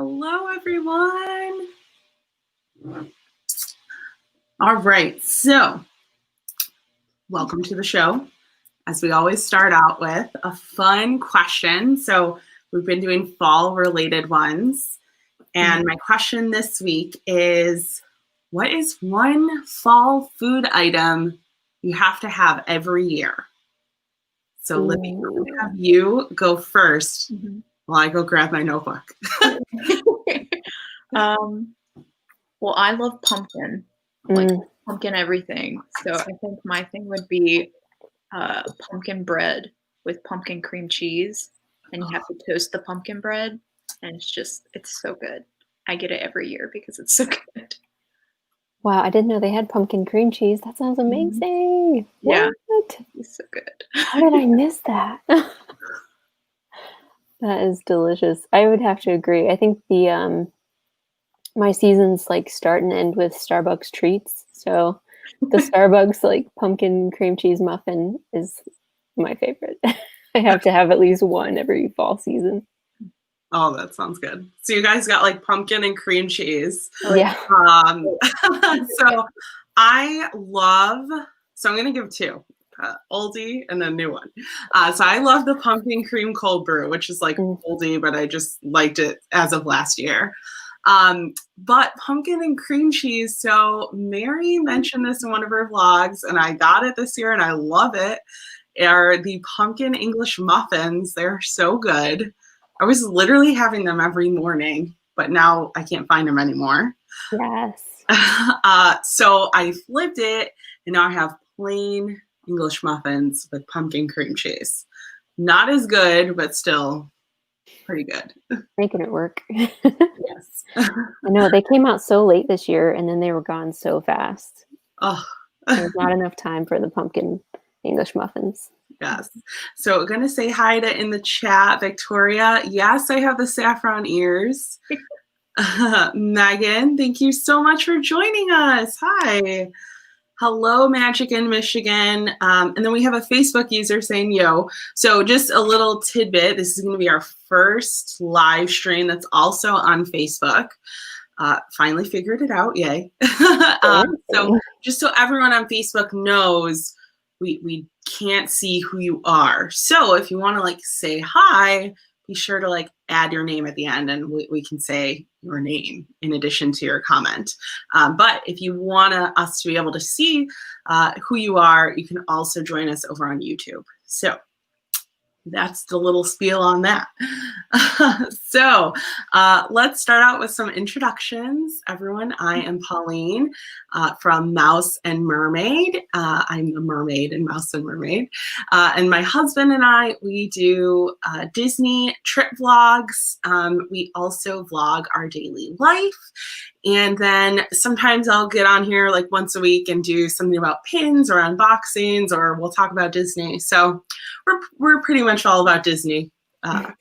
Hello, everyone. All right, so welcome to the show. As we always start out with a fun question. So we've been doing fall-related ones. And my question this week is, what is one fall food item you have to have every year? So Libby, I'm going to have you go first while I go grab my notebook. Well, I love pumpkin, like pumpkin everything. So I think my thing would be pumpkin bread with pumpkin cream cheese, and you have to toast the pumpkin bread, and it's so good. I get it every year because it's so good. Wow, I didn't know they had pumpkin cream cheese. That sounds amazing. Yeah, what? It's so good. How did I miss that? That is delicious. I would have to agree. I think the my seasons like start and end with Starbucks treats. So the Starbucks like pumpkin cream cheese muffin is my favorite. I have to have at least one every fall season. Oh, that sounds good. So you guys got like pumpkin and cream cheese. Yeah. So I'm going to give two, oldie and then new one. So I love the pumpkin cream cold brew, which is like oldie, but I just liked it as of last year. But pumpkin and cream cheese. So Mary mentioned this in one of her vlogs, and I got it this year and I love it. Are the pumpkin English muffins. They're so good. I was literally having them every morning, but now I can't find them anymore. Yes. So I flipped it, and now I have plain English muffins with pumpkin cream cheese. Not as good, but still pretty good. Making it work. Yes. I know, they came out so late this year, and then they were gone so fast. Oh. There's not enough time for the pumpkin English muffins. Yes. So going to say hi to in the chat, Victoria. Yes, I have the saffron ears. Megan, thank you so much for joining us. Hi. Hello, Magic in Michigan. And then we have a Facebook user saying, yo. So just a little tidbit. This is going to be our first live stream that's also on Facebook. Finally figured it out. Yay. So just so everyone on Facebook knows, we can't see who you are. So if you want to like say hi, be sure to like add your name at the end, and we can say your name in addition to your comment. But if you want us to be able to see who you are, you can also join us over on YouTube. So that's the little spiel on that. So let's start out with some introductions. Everyone, I am Pauline from Mouse and Mermaid. I'm a mermaid in Mouse and Mermaid. And my husband and I, we do Disney trip vlogs. We also vlog our daily life. And then sometimes I'll get on here like once a week and do something about pins or unboxings, or we'll talk about Disney. So we're pretty much all about Disney. Yeah.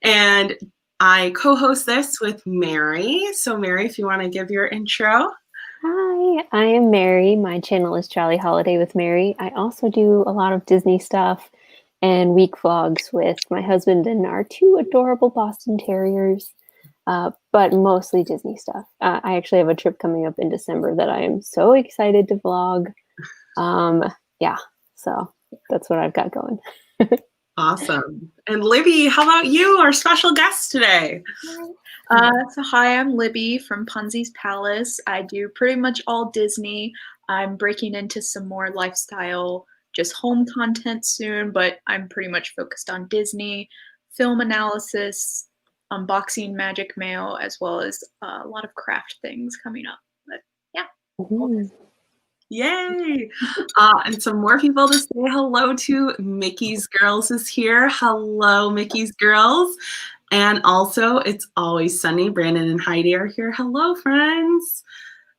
And I co-host this with Mary. So Mary, if you want to give your intro. Hi, I am Mary. My channel is Jolly Holiday with Mary. I also do a lot of Disney stuff and week vlogs with my husband and our two adorable Boston Terriers. But mostly Disney stuff. I actually have a trip coming up in December that I am so excited to vlog. Yeah, so that's what I've got going. Awesome. And Libby, how about you, our special guest today? So hi, I'm Libby from Punzie's Palace. I do pretty much all Disney. I'm breaking into some more lifestyle, just home content soon, but I'm pretty much focused on Disney, film analysis, unboxing magic mail, as well as a lot of craft things coming up. But yeah. Yay! And some more people to say hello to. Mickey's Girls is here. Hello, Mickey's Girls. And also, it's always sunny. Brandon and Heidi are here. Hello, friends.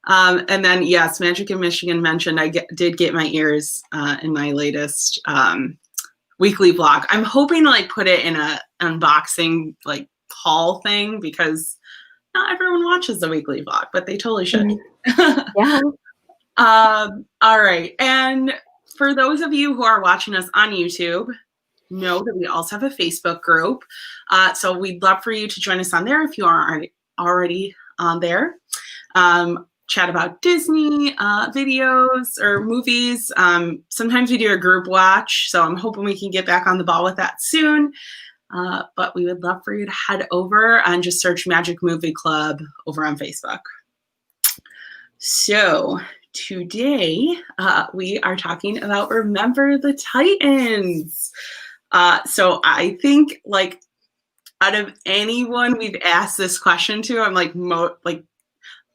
And then, yes, Magic in Michigan mentioned I did get my ears in my latest weekly vlog. I'm hoping to like put it in a unboxing like haul thing, because not everyone watches the weekly vlog, but they totally should. Yeah. All right. And for those of you who are watching us on YouTube, know that we also have a Facebook group. So we'd love for you to join us on there if you aren't already on there. Chat about Disney videos or movies. Sometimes we do a group watch, so I'm hoping we can get back on the ball with that soon. But we would love for you to head over and just search Magic Movie Club over on Facebook. So today we are talking about Remember the Titans. So I think like out of anyone we've asked this question to, I'm like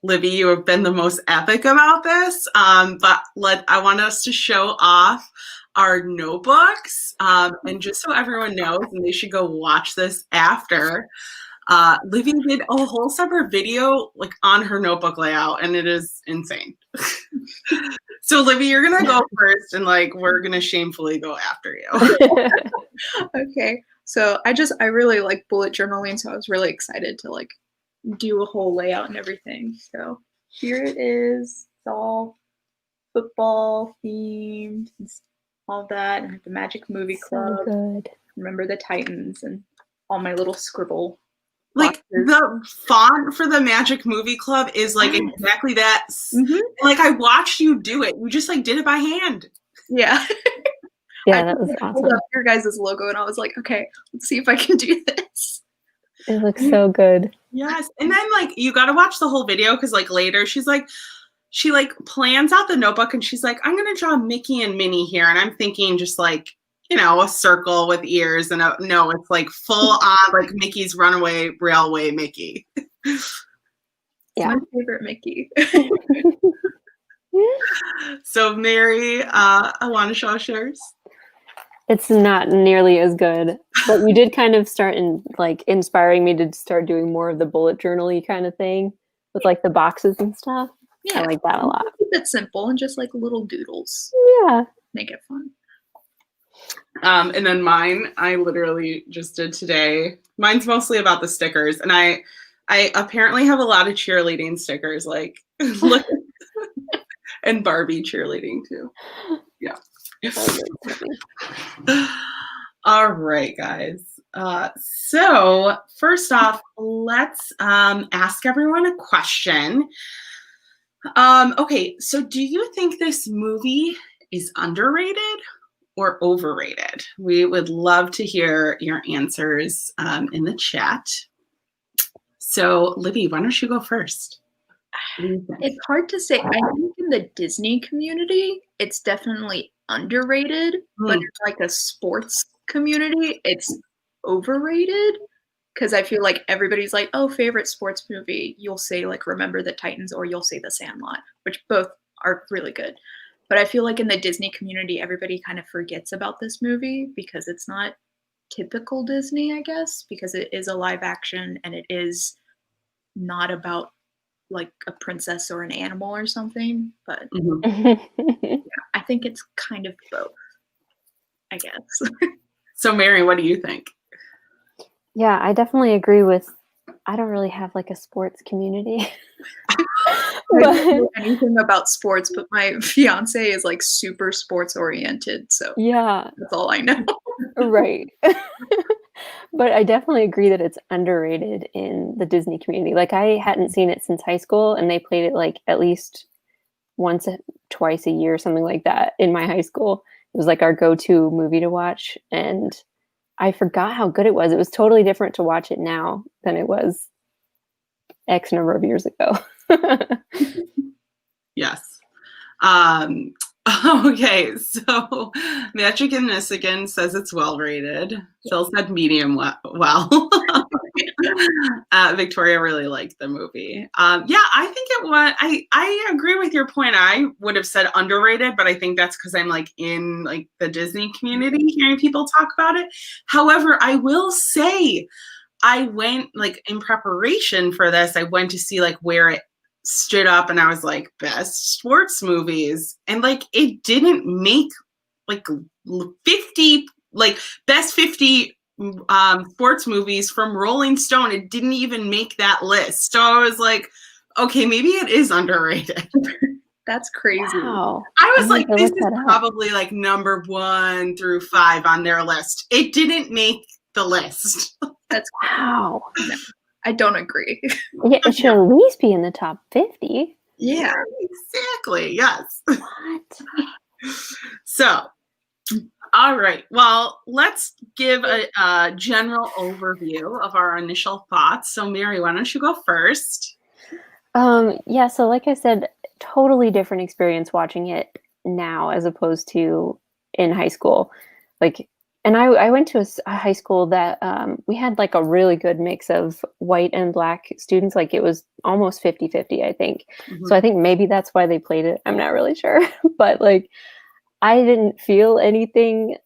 Libby, you have been the most epic about this. But I want us to show off our notebooks. And just so everyone knows, and they should go watch this after, Libby did a whole separate video like on her notebook layout, and it is insane. So Libby, you're gonna go first, and like we're gonna shamefully go after you. Okay. So I really like bullet journaling, so I was really excited to like do a whole layout and everything. So here it is. It's all football themed, and all that. And the Magic Movie Club. So good. Remember the Titans and all my little scribble. Like boxes. the font for the Magic Movie Club is like exactly that. Mhm. Like I watched you do it. You just like did it by hand. Yeah. Yeah, that was pulled awesome. up your guys' logo and I was like, okay, let's see if I can do this. It looks so good. Yes. And then like you got to watch the whole video because like later she like plans out the notebook and she's like, I'm going to draw Mickey and Minnie here. And I'm thinking just like, you know, a circle with ears. And no, it's like full on like Mickey's Runaway Railway Mickey. Yeah. My favorite Mickey. So Mary, I want to show us yours. It's not nearly as good, but you did kind of start inspiring me to start doing more of the bullet journal-y kind of thing with like the boxes and stuff. Yeah. I like that a lot. Keep it simple and just like little doodles. Yeah. Make it fun. And then mine, I literally just did today. Mine's mostly about the stickers, and I apparently have a lot of cheerleading stickers, like look, and Barbie cheerleading too. Yeah. All right, guys. So first off, let's ask everyone a question. Okay, so do you think this movie is underrated or overrated? We would love to hear your answers in the chat. So Libby, why don't you go first? It's hard to say. I think in the Disney community, it's definitely underrated, but in like a sports community, it's overrated. Because I feel like everybody's like, oh, favorite sports movie. You'll say like Remember the Titans or you'll say The Sandlot, which both are really good. But I feel like in the Disney community, everybody kind of forgets about this movie because it's not typical Disney, I guess, because it is a live action and it is not about like a princess or an animal or something. But yeah, I think it's kind of both, I guess. So Mary, what do you think? Yeah, I definitely agree with, I don't really have like a sports community. I don't know anything about sports, but my fiance is like super sports oriented. So Yeah. that's all I know. Right. But I definitely agree that it's underrated in the Disney community. Like I hadn't seen it since high school and they played it like at least twice a year, something like that in my high school. It was like our go-to movie to watch. And I forgot how good it was. It was totally different to watch it now than it was X number of years ago. Yes. Okay, so Magic in Michigan says it's well rated. Phil said medium well. Victoria really liked the movie. Yeah, I think it was. I agree with your point. I would have said underrated, but I think that's because I'm like in like the Disney community, hearing people talk about it. However, I will say, I went like in preparation for this. I went to see like where it stood up, and I was like best sports movies, and like it didn't make like 50 like best 50 sports movies from Rolling Stone. It didn't even make that list. So I was like, okay, maybe it is underrated. That's crazy. Wow. I was I like, need to this look is that up. probably like number 1 through 5 on their list. It didn't make the list. That's Wow. no, I don't agree. Yeah, it should at least be in the top 50. Yeah. Exactly. Yes. What? So, all right. Well, let's give a general overview of our initial thoughts. So, Mary, why don't you go first? Yeah, so like I said, totally different experience watching it now as opposed to in high school. Like, and I went to a high school that we had like a really good mix of white and black students. Like it was almost 50-50, I think. Mhm. So I think maybe that's why they played it. I'm not really sure. But like, I didn't feel anything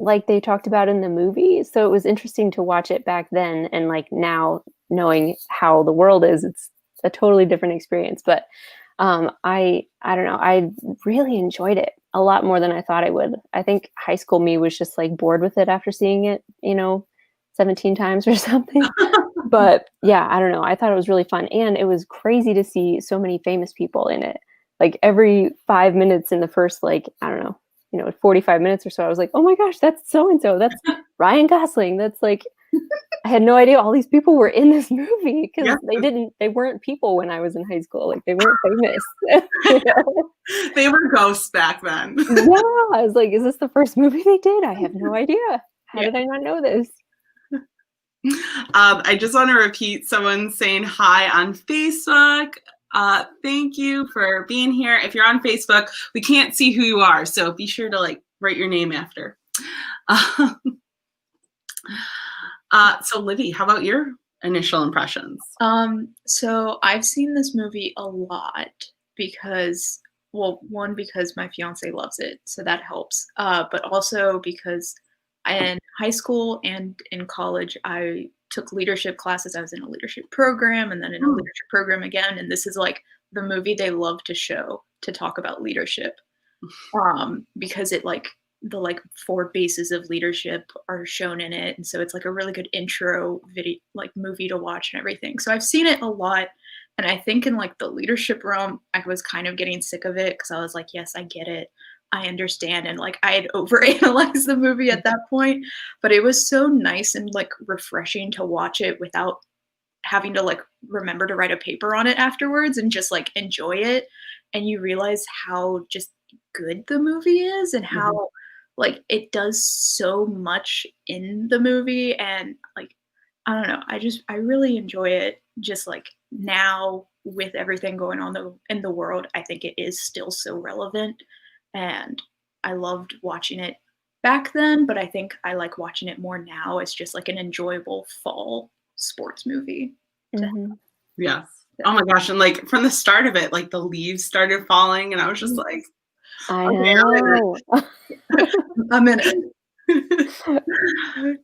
like they talked about in the movie. So it was interesting to watch it back then, and like now knowing how the world is, it's a totally different experience. But I don't know. I really enjoyed it a lot more than I thought I would. I think high school me was just like bored with it after seeing it, 17 times or something. But yeah, I don't know. I thought it was really fun, and it was crazy to see so many famous people in it. Like every 5 minutes in the first, like, I don't know, 45 minutes or so, I was like, oh my gosh, that's so and so. That's Ryan Gosling. That's like, I had no idea all these people were in this movie because they weren't people when I was in high school. Like they weren't famous. They were ghosts back then. Yeah, I was like, is this the first movie they did? I have no idea. How did I not know this? I just want to repeat someone saying hi on Facebook. Thank you for being here. If you're on Facebook, we can't see who you are, so be sure to like write your name after. So Libby, how about your initial impressions? So I've seen this movie a lot because, well, one, because my fiance loves it, so that helps. But also because in high school and in college, I took leadership classes. I was in a leadership program and then in a leadership program again. And this is like the movie they love to show to talk about leadership. Because it like the like 4 bases of leadership are shown in it. And so it's like a really good intro video, like movie to watch and everything. So I've seen it a lot. And I think in like the leadership realm, I was kind of getting sick of it because I was like, yes, I get it. I understand. And like I had overanalyzed the movie at that point, but it was so nice and like refreshing to watch it without having to like remember to write a paper on it afterwards and just like enjoy it. And you realize how just good the movie is and how like it does so much in the movie. And like, I don't know, I really enjoy it. Just like now with everything going on in the world, I think it is still so relevant. And I loved watching it back then, but I think I like watching it more now. It's just like an enjoyable fall sports movie. Yes. Oh my gosh. And like from the start of it, like the leaves started falling and I was just like, I know. I'm in it.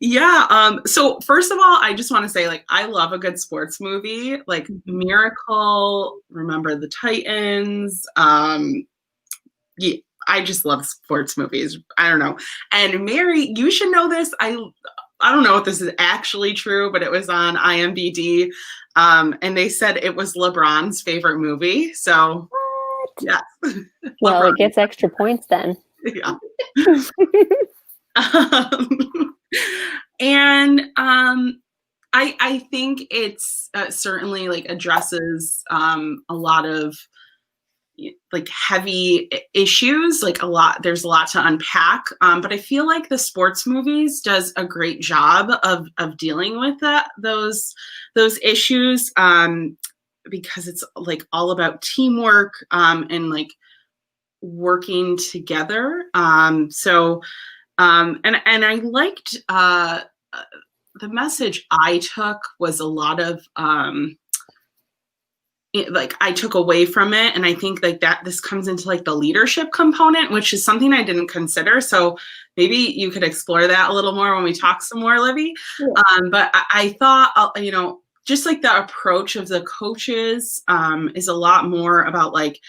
Yeah. So first of all, I just want to say, like, I love a good sports movie, like Miracle, Remember the Titans. Yeah, I just love sports movies. I don't know. And Mary, you should know this. I don't know if this is actually true, but it was on IMDb. And they said it was LeBron's favorite movie. So yeah. Well, it gets extra points then. Yeah. And I think it's certainly like addresses a lot of like heavy issues, like there's a lot to unpack, but I feel like the sports movies does a great job of dealing with those issues, because it's like all about teamwork and like working together. So and I liked the message I took was a lot of like I took away from it. And I think like that this comes into like the leadership component, which is something I didn't consider. So maybe you could explore that a little more when we talk some more, Libby. Yeah. But I thought, just like the approach of the coaches is a lot more about like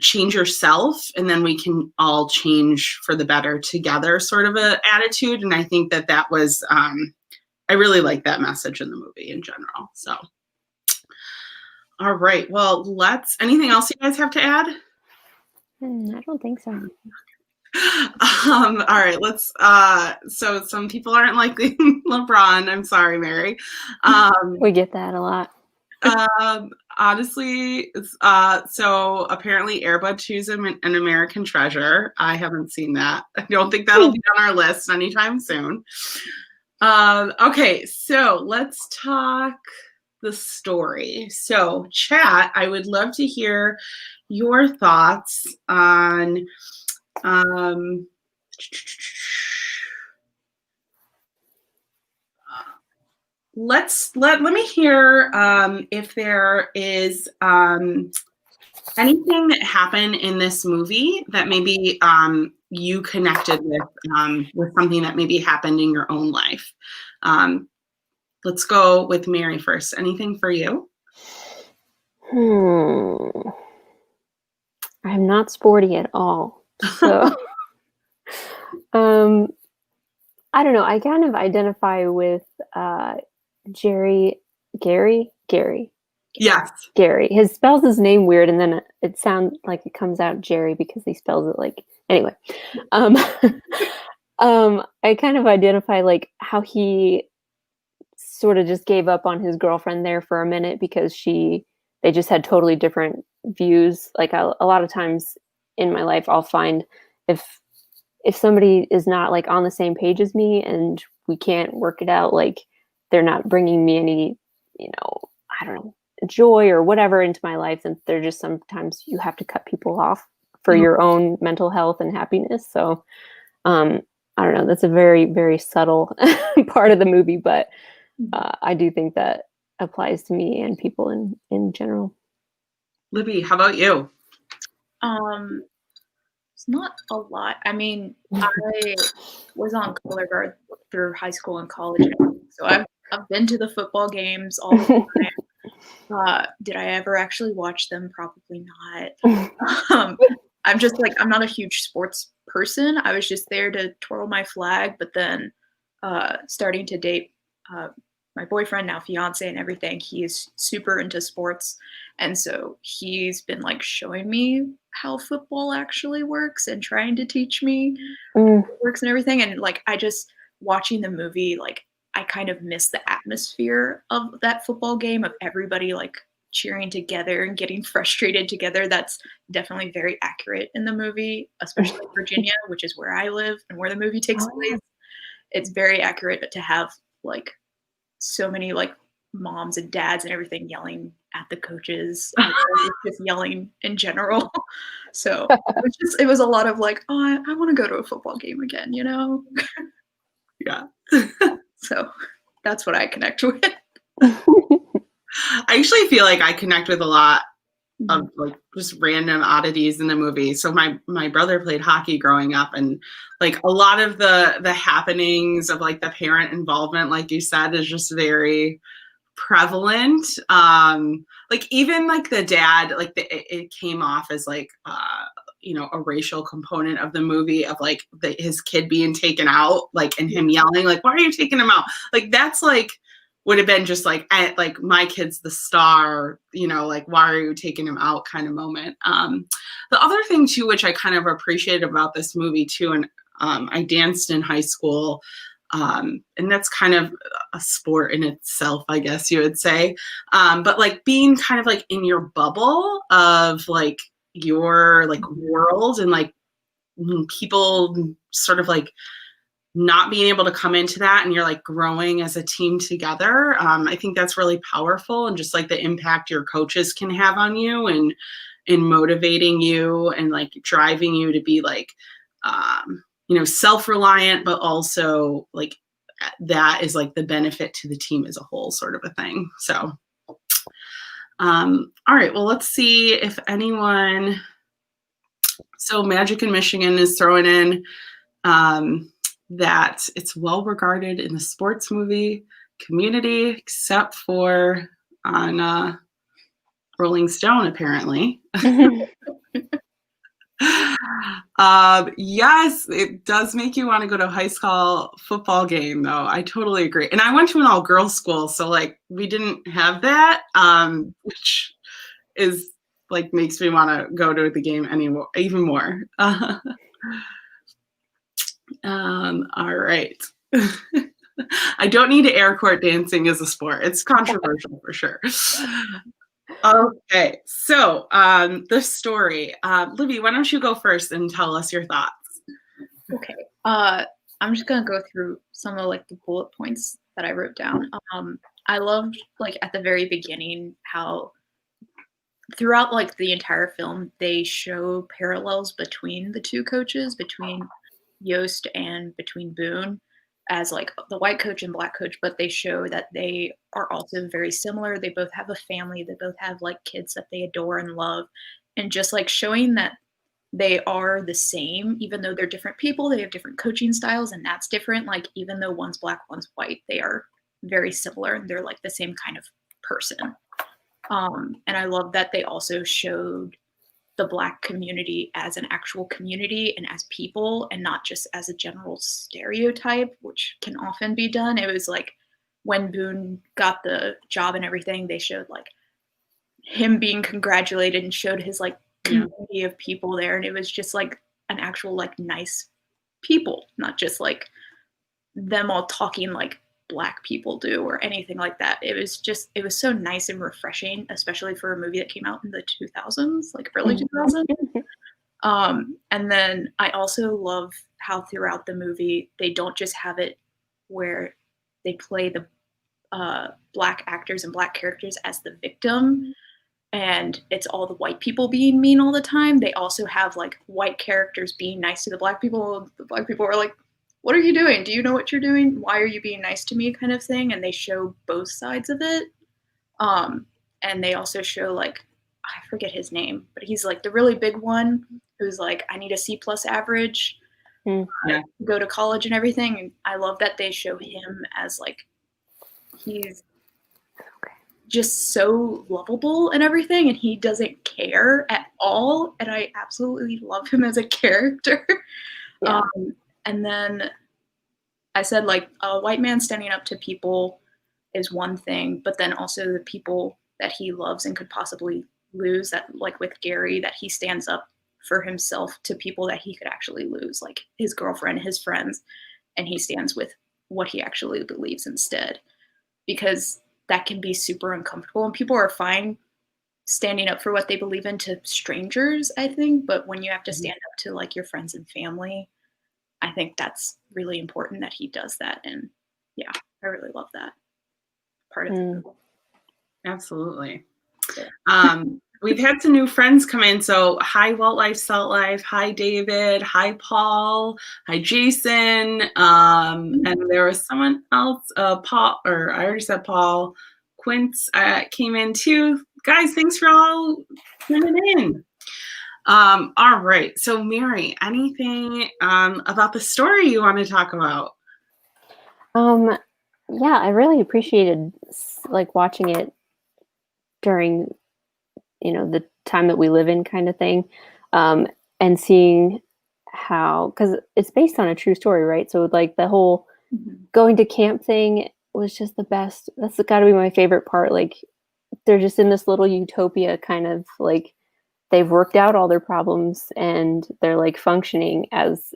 change yourself and then we can all change for the better together sort of a attitude. And I think that was, I really like that message in the movie in general. So. All right. Well, anything else you guys have to add? I don't think so. All right, let's so some people aren't liking LeBron. I'm sorry, Mary. We get that a lot. Honestly, so apparently Air Bud chews him an American Treasure. I haven't seen that. I don't think that'll be on our list anytime soon. Okay, so let's talk the story. So chat, I would love to hear your thoughts on let me hear if there is anything that happened in this movie that maybe you connected with something that maybe happened in your own life. Let's go with Mary first. Anything for you? I'm not sporty at all. So I don't know. I kind of identify with Gary. Yes. Gary. He spells his name weird, and then it sounds like it comes out Jerry because he spells it like anyway. I kind of identify like how he sort of just gave up on his girlfriend there for a minute because they just had totally different views. Like a lot of times in my life, I'll find if somebody is not like on the same page as me and we can't work it out, like they're not bringing me any, I don't know, joy or whatever into my life, and they're just sometimes you have to cut people off for your own mental health and happiness. So I don't know, that's a very, very subtle part of the movie, but I do think that applies to me and people in general. Libby, how about you? It's not a lot. I mean, I was on color guard through high school and college, so I've been to the football games all the time. Did I ever actually watch them? Probably not. I'm just like, I'm not a huge sports person. I was just there to twirl my flag, but then starting to date my boyfriend, now fiance and everything, he is super into sports. And so he's been like showing me how football actually works and trying to teach me how it works and everything. And like, I just watching the movie, like I kind of miss the atmosphere of that football game, of everybody like cheering together and getting frustrated together. That's definitely very accurate in the movie, especially in Virginia, which is where I live and where the movie takes place. It's very accurate, but to have like so many like moms and dads and everything yelling at the coaches, just yelling in general. So it was a lot of like, oh, I want to go to a football game again, Yeah. So that's what I connect with. I actually feel like I connect with a lot of like just random oddities in the movie. So my brother played hockey growing up, and like a lot of the happenings of like the parent involvement, like you said, is just very prevalent. Like even like the dad, like it came off as like a racial component of the movie of like his kid being taken out, like, and him yelling like, why are you taking him out? Like that's like would have been just like my kid's the star, like why are you taking him out kind of moment. The other thing too, which I kind of appreciated about this movie too, and I danced in high school, and that's kind of a sport in itself, I guess you would say. But like being kind of like in your bubble of like your like world, and like people sort of like not being able to come into that, and you're like growing as a team together. I think that's really powerful, and just like the impact your coaches can have on you and in motivating you and like driving you to be like, self-reliant, but also like that is like the benefit to the team as a whole sort of a thing. So, all right, well, let's see if anyone, so Magic in Michigan is throwing in, that it's well regarded in the sports movie community, except for on Rolling Stone, apparently. Yes, it does make you want to go to a high school football game, though. I totally agree. And I went to an all-girls school, so like we didn't have that, which is like makes me want to go to the game anymore, even more. All right. I don't need air court dancing as a sport. It's controversial for sure. Okay, so the story. Libby, why don't you go first and tell us your thoughts? Okay. I'm just gonna go through some of like the bullet points that I wrote down. I loved like at the very beginning how throughout like the entire film they show parallels between the two coaches, between Yost and between Boone, as like the white coach and black coach, but they show that they are also very similar. They both have a family, they both have like kids that they adore and love, and just like showing that they are the same, even though they're different people, they have different coaching styles, and that's different. Like, even though one's black, one's white, they are very similar and they're like the same kind of person. And I love that they also showed the black community as an actual community and as people, and not just as a general stereotype, which can often be done. It was like when Boone got the job and everything, they showed like him being congratulated and showed his like community of people there, and it was just like an actual like nice people, not just like them all talking like black people do or anything like that. It was so nice and refreshing, especially for a movie that came out in the 2000s, like early 2000s. And then I also love how throughout the movie they don't just have it where they play the black actors and black characters as the victim and it's all the white people being mean all the time. They also have like white characters being nice to the black people. The black people are like, what are you doing? Do you know what you're doing? Why are you being nice to me, kind of thing? And they show both sides of it. And they also show like, I forget his name, but he's like the really big one who's like, I need a C+ average, go to college and everything. And I love that they show him as like, he's just so lovable and everything, and he doesn't care at all, and I absolutely love him as a character. And then I said like a white man standing up to people is one thing, but then also the people that he loves and could possibly lose, that like with Gary, that he stands up for himself to people that he could actually lose, like his girlfriend, his friends, and he stands with what he actually believes instead, because that can be super uncomfortable, and people are fine standing up for what they believe in to strangers, I think, but when you have to stand up to like your friends and family, I think that's really important that he does that. And yeah, I really love that part of the movie. Absolutely. We've had some new friends come in. So hi, Walt Life, Salt Life. Hi, David. Hi, Paul. Hi, Jason. And there was someone else, Paul, or I already said Paul. Quince came in too. Guys, thanks for all tuning in. All right. So Mary, anything about the story you want to talk about? Yeah, I really appreciated like watching it during the time that we live in, kind of thing, and seeing how, because it's based on a true story, right? So like the whole going to camp thing was just the best. That's got to be my favorite part. Like they're just in this little utopia, kind of like they've worked out all their problems and they're like functioning as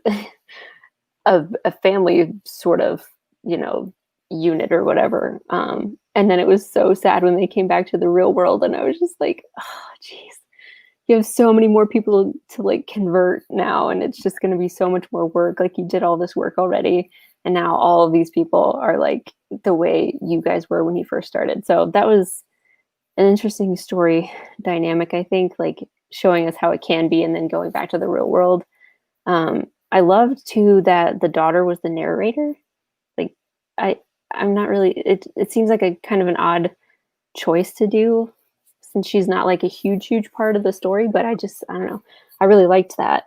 a family sort of unit or whatever. And then it was so sad when they came back to the real world, and I was just like, oh geez, you have so many more people to like convert now, and it's just going to be so much more work. Like you did all this work already, and now all of these people are like the way you guys were when you first started. So that was an interesting story dynamic, I think, like showing us how it can be and then going back to the real world. I loved too that the daughter was the narrator. Like I'm not really, it seems like a kind of an odd choice to do since she's not like a huge part of the story, but I don't know. I really liked that.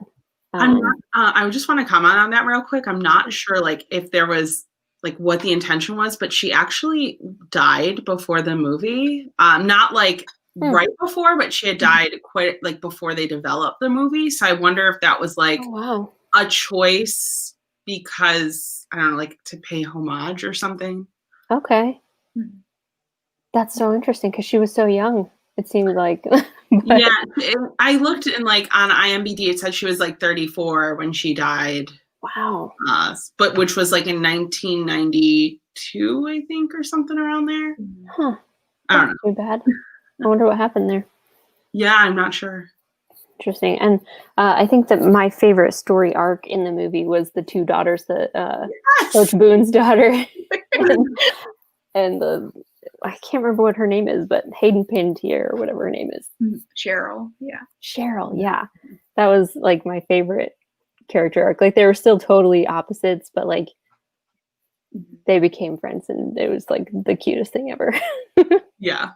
I just want to comment on that real quick. I'm not sure like if there was like what the intention was, but she actually died before the movie. Not like right before, but she had died quite like before they developed the movie. So I wonder if that was like a choice because I don't know, like to pay homage or something. Okay. That's so interesting because she was so young. It seemed like But Yeah, I looked and like on IMDb, it said she was like 34 when she died. wow. But which was like in 1992, I think, or something around there. Huh. I don't know. Too bad. I wonder what happened there. Yeah, I'm not sure. Interesting. And I think that my favorite story arc in the movie was the two daughters, Coach Boone's daughter and the I can't remember what her name is, but Hayden Panettiere or whatever her name is. Cheryl. Yeah. Cheryl, yeah. That was like my favorite character arc. Like they were still totally opposites, but like they became friends and it was like the cutest thing ever. Yeah.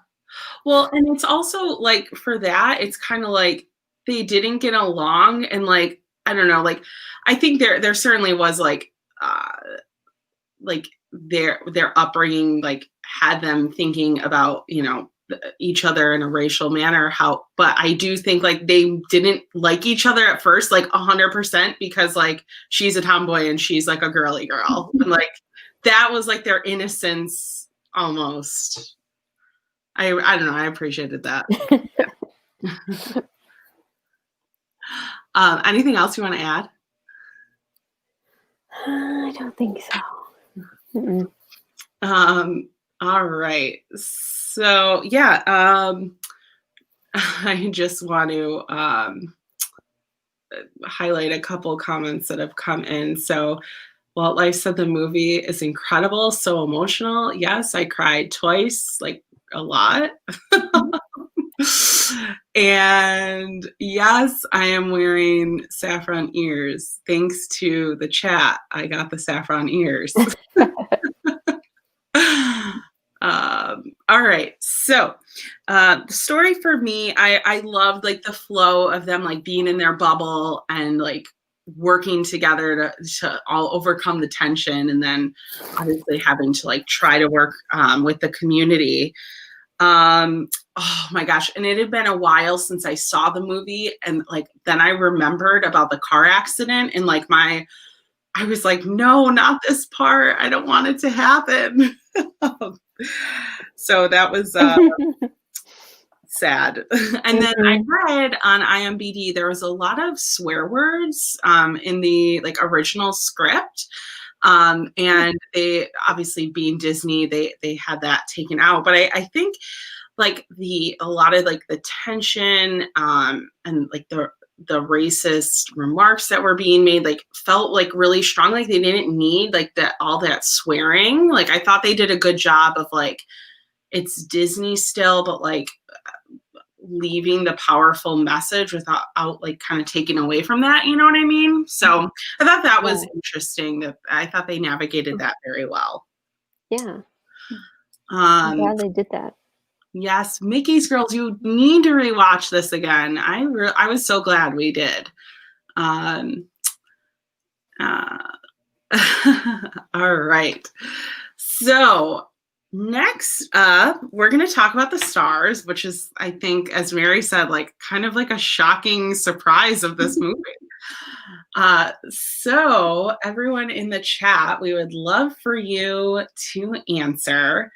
Well, and it's also like for that, it's kind of like they didn't get along and like I don't know, like I think there certainly was like their upbringing like had them thinking about, you know, each other in a racial manner but I do think like they didn't like each other at first like 100% because like she's a tomboy and she's like a girly girl and like that was like their innocence almost. I don't know, I appreciated that. Anything else you want to add? I don't think so. Mm-mm. All right. So yeah, I just want to highlight a couple comments that have come in. So Walt Life said the movie is incredible, so emotional. Yes, I cried twice, like a lot. And yes, I am wearing saffron ears. Thanks to the chat, I got the saffron ears. All right, so the story for me, I loved like the flow of them like being in their bubble and like working together to all overcome the tension, and then obviously having to like try to work with the community. Oh my gosh, and it had been a while since I saw the movie, and like then I remembered about the car accident, and like I was like, no, not this part. I don't want it to happen. So that was sad. And then I read on IMDb there was a lot of swear words in the like original script. And they obviously being Disney, they had that taken out. But I think like a lot of like the tension and like the racist remarks that were being made like felt like really strong, like they didn't need like all that swearing. Like I thought they did a good job of like it's Disney still, but like leaving the powerful message without like kind of taking away from that, you know what I mean? So I thought that was interesting. That I thought they navigated that very well. Yeah. I'm glad they did that. Yes, Mickey's Girls, you need to rewatch this again. I was so glad we did. All right. So next up, we're going to talk about the stars, which is, I think, as Mary said, like kind of like a shocking surprise of this movie. So everyone in the chat, we would love for you to answer.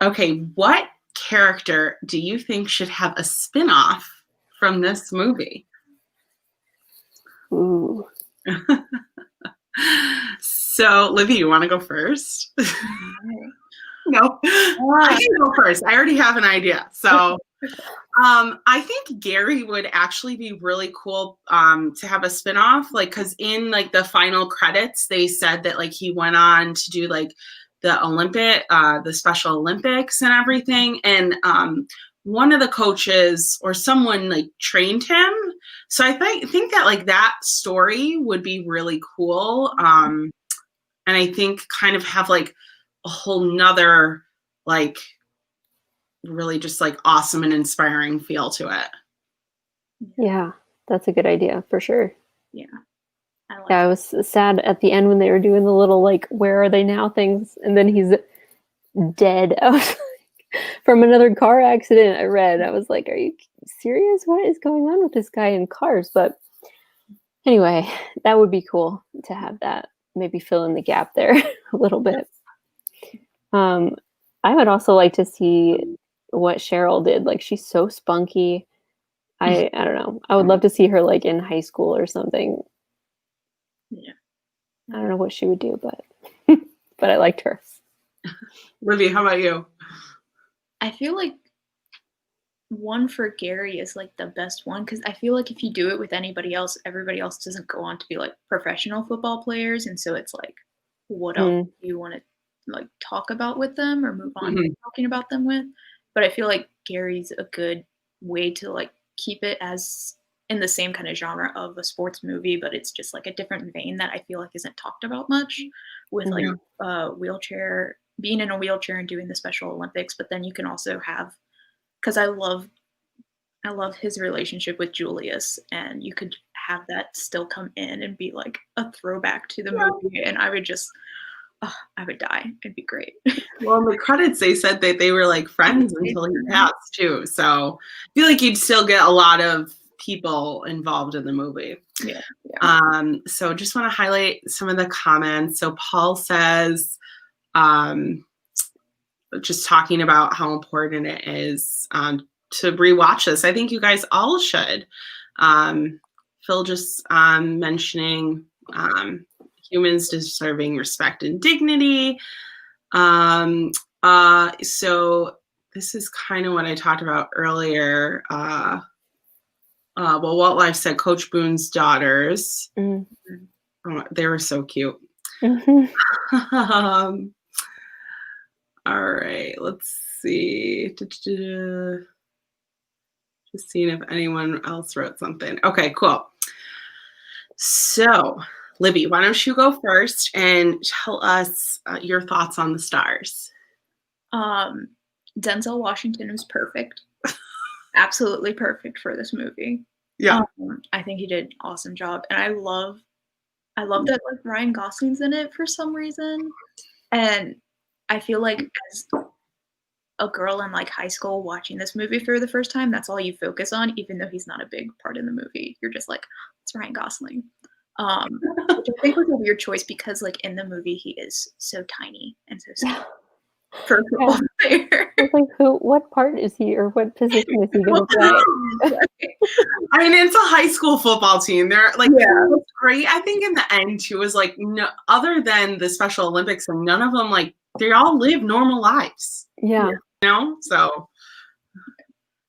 Okay, what character do you think should have a spin-off from this movie? Ooh. So, Libby, you want to go first? No, I can go first. I already have an idea. So, I think Gary would actually be really cool to have a spin-off, like, because in like the final credits, they said that like he went on to do like the Special Olympics and everything. And one of the coaches or someone like trained him. So I think that like that story would be really cool. And I think kind of have like a whole nother like really just like awesome and inspiring feel to it. Yeah, that's a good idea for sure. Yeah. I was sad at the end when they were doing the little like where are they now things, and then he's dead. I was like, from another car accident I read. I was like, are you serious? What is going on with this guy in cars? But anyway, that would be cool to have that, maybe fill in the gap there a little bit. I would also like to see what Cheryl did. Like, she's so spunky. I don't know. I would love to see her like in high school or something. Yeah. I don't know what she would do, but but I liked her. Libby, how about you? I feel like one for Gary is like the best one because I feel like if you do it with anybody else, everybody else doesn't go on to be like professional football players, and so it's like, what else do you want to like talk about with them or move on to talking about them with? But I feel like Gary's a good way to like keep it as in the same kind of genre of a sports movie, but it's just like a different vein that I feel like isn't talked about much with like wheelchair, being in a wheelchair and doing the Special Olympics. But then you can also have, because I love his relationship with Julius, and you could have that still come in and be like a throwback to the movie, and I would just, I would die. It'd be great. Well, in the credits, they said that they were like friends until he passed too. So I feel like you'd still get a lot of people involved in the movie. So just want to highlight some of the comments. So Paul says, just talking about how important it is to rewatch this. I think you guys all should. Phil just mentioning humans deserving respect and dignity. So this is kind of what I talked about earlier. Well, Walt Life said Coach Boone's daughters. Oh, they were so cute. All right, let's see. Just seeing if anyone else wrote something. Okay, cool. So, Libby, why don't you go first and tell us your thoughts on the stars? Denzel Washington was perfect. Absolutely perfect for this movie. Yeah. I think he did an awesome job. And I love that like Ryan Gosling's in it for some reason. And I feel like as a girl in like high school watching this movie for the first time, that's all you focus on, even though he's not a big part in the movie. You're just like, it's Ryan Gosling. Which I think was a weird choice because like in the movie he is so tiny and so small. For a football player. Like, what part is he, or what position is he going to play? I mean, it's a high school football team. They're like, what's great, I think, in the end too, is like, no, other than the Special Olympics, and none of them, like, they all live normal lives. Yeah. You know? So.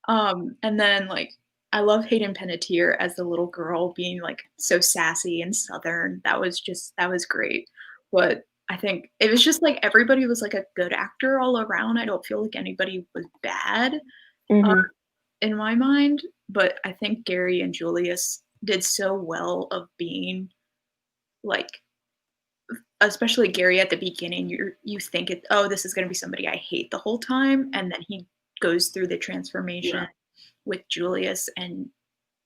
And then like, I love Hayden Panettiere as the little girl being like so sassy and Southern. That was great. But I think it was just like everybody was like a good actor all around. I don't feel like anybody was bad in my mind, but I think Gary and Julius did so well of being like, especially Gary at the beginning, you think this is going to be somebody I hate the whole time, and then he goes through the transformation with Julius, and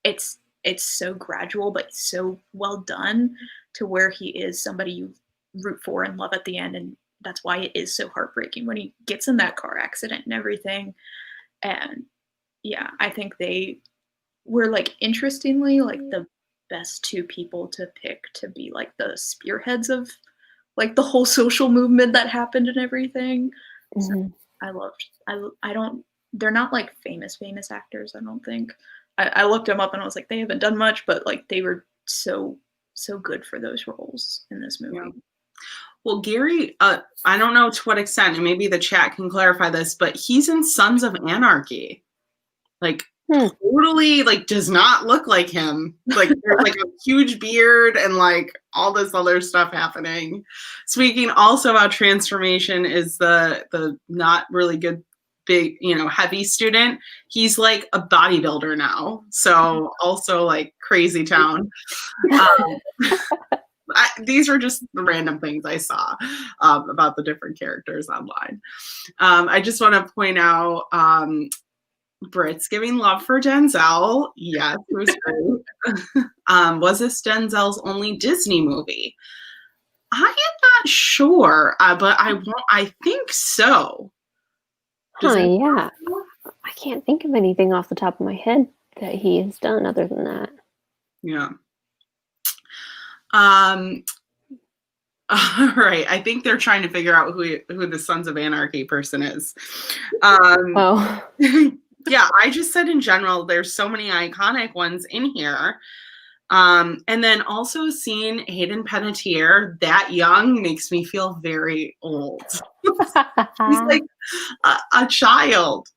it's so gradual but so well done to where he is somebody you root for and love at the end, and that's why it is so heartbreaking when he gets in that car accident and everything. And yeah, I think they were like, interestingly, like the best two people to pick to be like the spearheads of like the whole social movement that happened and everything. So they're not like famous actors, I don't think. I looked them up and I was like, they haven't done much, but like they were so good for those roles in this movie. Yeah. Well, Gary, I don't know to what extent, and maybe the chat can clarify this, but he's in Sons of Anarchy. Like, totally, like, does not look like him. Like, there's like a huge beard and like all this other stuff happening. Speaking also about transformation is the not really good, big, heavy student. He's like a bodybuilder now. So also like crazy town. These were just the random things I saw about the different characters online. I just want to point out Brit's giving love for Denzel. Yes, it was great. Was this Denzel's only Disney movie? I am not sure, but I think so. Yeah. I can't think of anything off the top of my head that he has done other than that. Yeah. All right. I think they're trying to figure out who the Sons of Anarchy person is. Yeah, I just said in general, there's so many iconic ones in here. And then also seeing Hayden Panettiere that young makes me feel very old. He's like a child.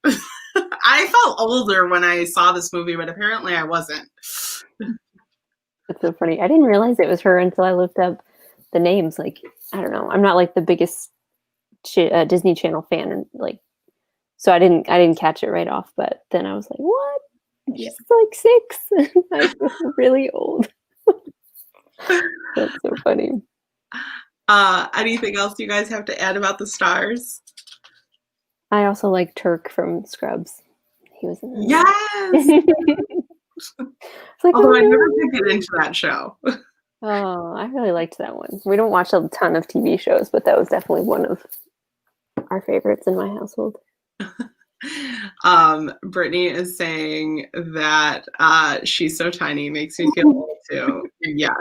I felt older when I saw this movie, but apparently I wasn't. It's so funny. I didn't realize it was her until I looked up the names. Like, I don't know. I'm not like the biggest Disney Channel fan, like, so I didn't catch it right off. But then I was like, what? She's like 6. I feel really old. That's so funny. Anything else you guys have to add about the stars? I also like Turk from Scrubs. He was in Yes. It's like, although I never did get into that show. Oh, I really liked that one. We don't watch a ton of TV shows, but that was definitely one of our favorites in my household. Brittany is saying that she's so tiny, makes me feel old too. Yes.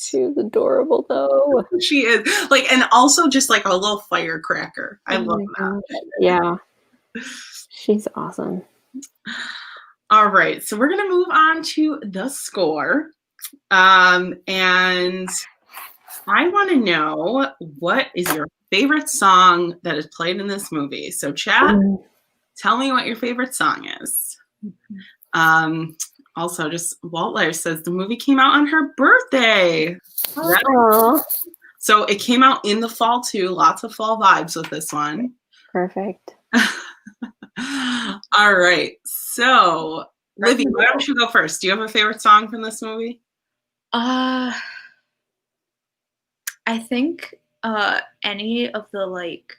She was adorable though. She is. Like, and also just like a little firecracker. I love that. Yeah. She's awesome. All right. So we're gonna move on to the score. And I want to know, what is your favorite song that is played in this movie? So chat, tell me what your favorite song is. Also, just Walt Life says the movie came out on her birthday. So it came out in the fall too. Lots of fall vibes with this one. Perfect. All right. So Libby, why don't you go first? Do you have a favorite song from this movie? I think any of the like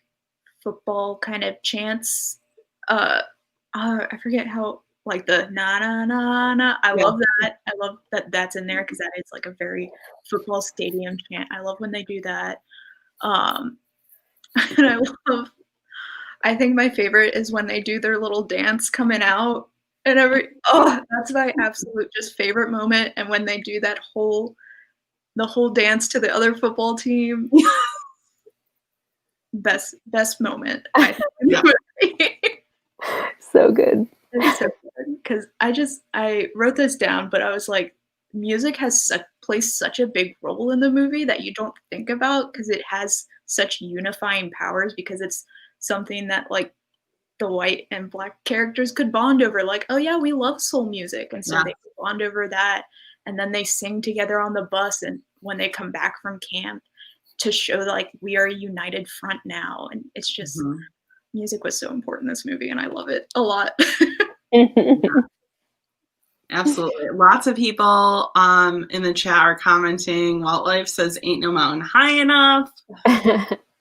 football kind of chants. I forget how, like the na na na na. I love that. I love that that's in there because that is like a very football stadium chant. I love when they do that. And I think my favorite is when they do their little dance coming out and that's my absolute just favorite moment. And when they do that the whole dance to the other football team. Best moment. So good. Because I wrote this down, but I was like, music plays such a big role in the movie that you don't think about because it has such unifying powers, because it's something that like the white and black characters could bond over. Like, oh yeah, we love soul music, and so they bond over that, and then they sing together on the bus, and when they come back from camp, to show like we are a united front now. And it's just music was so important in this movie, and I love it a lot. Absolutely. Lots of people in the chat are commenting. Walt Life says ain't no mountain high enough.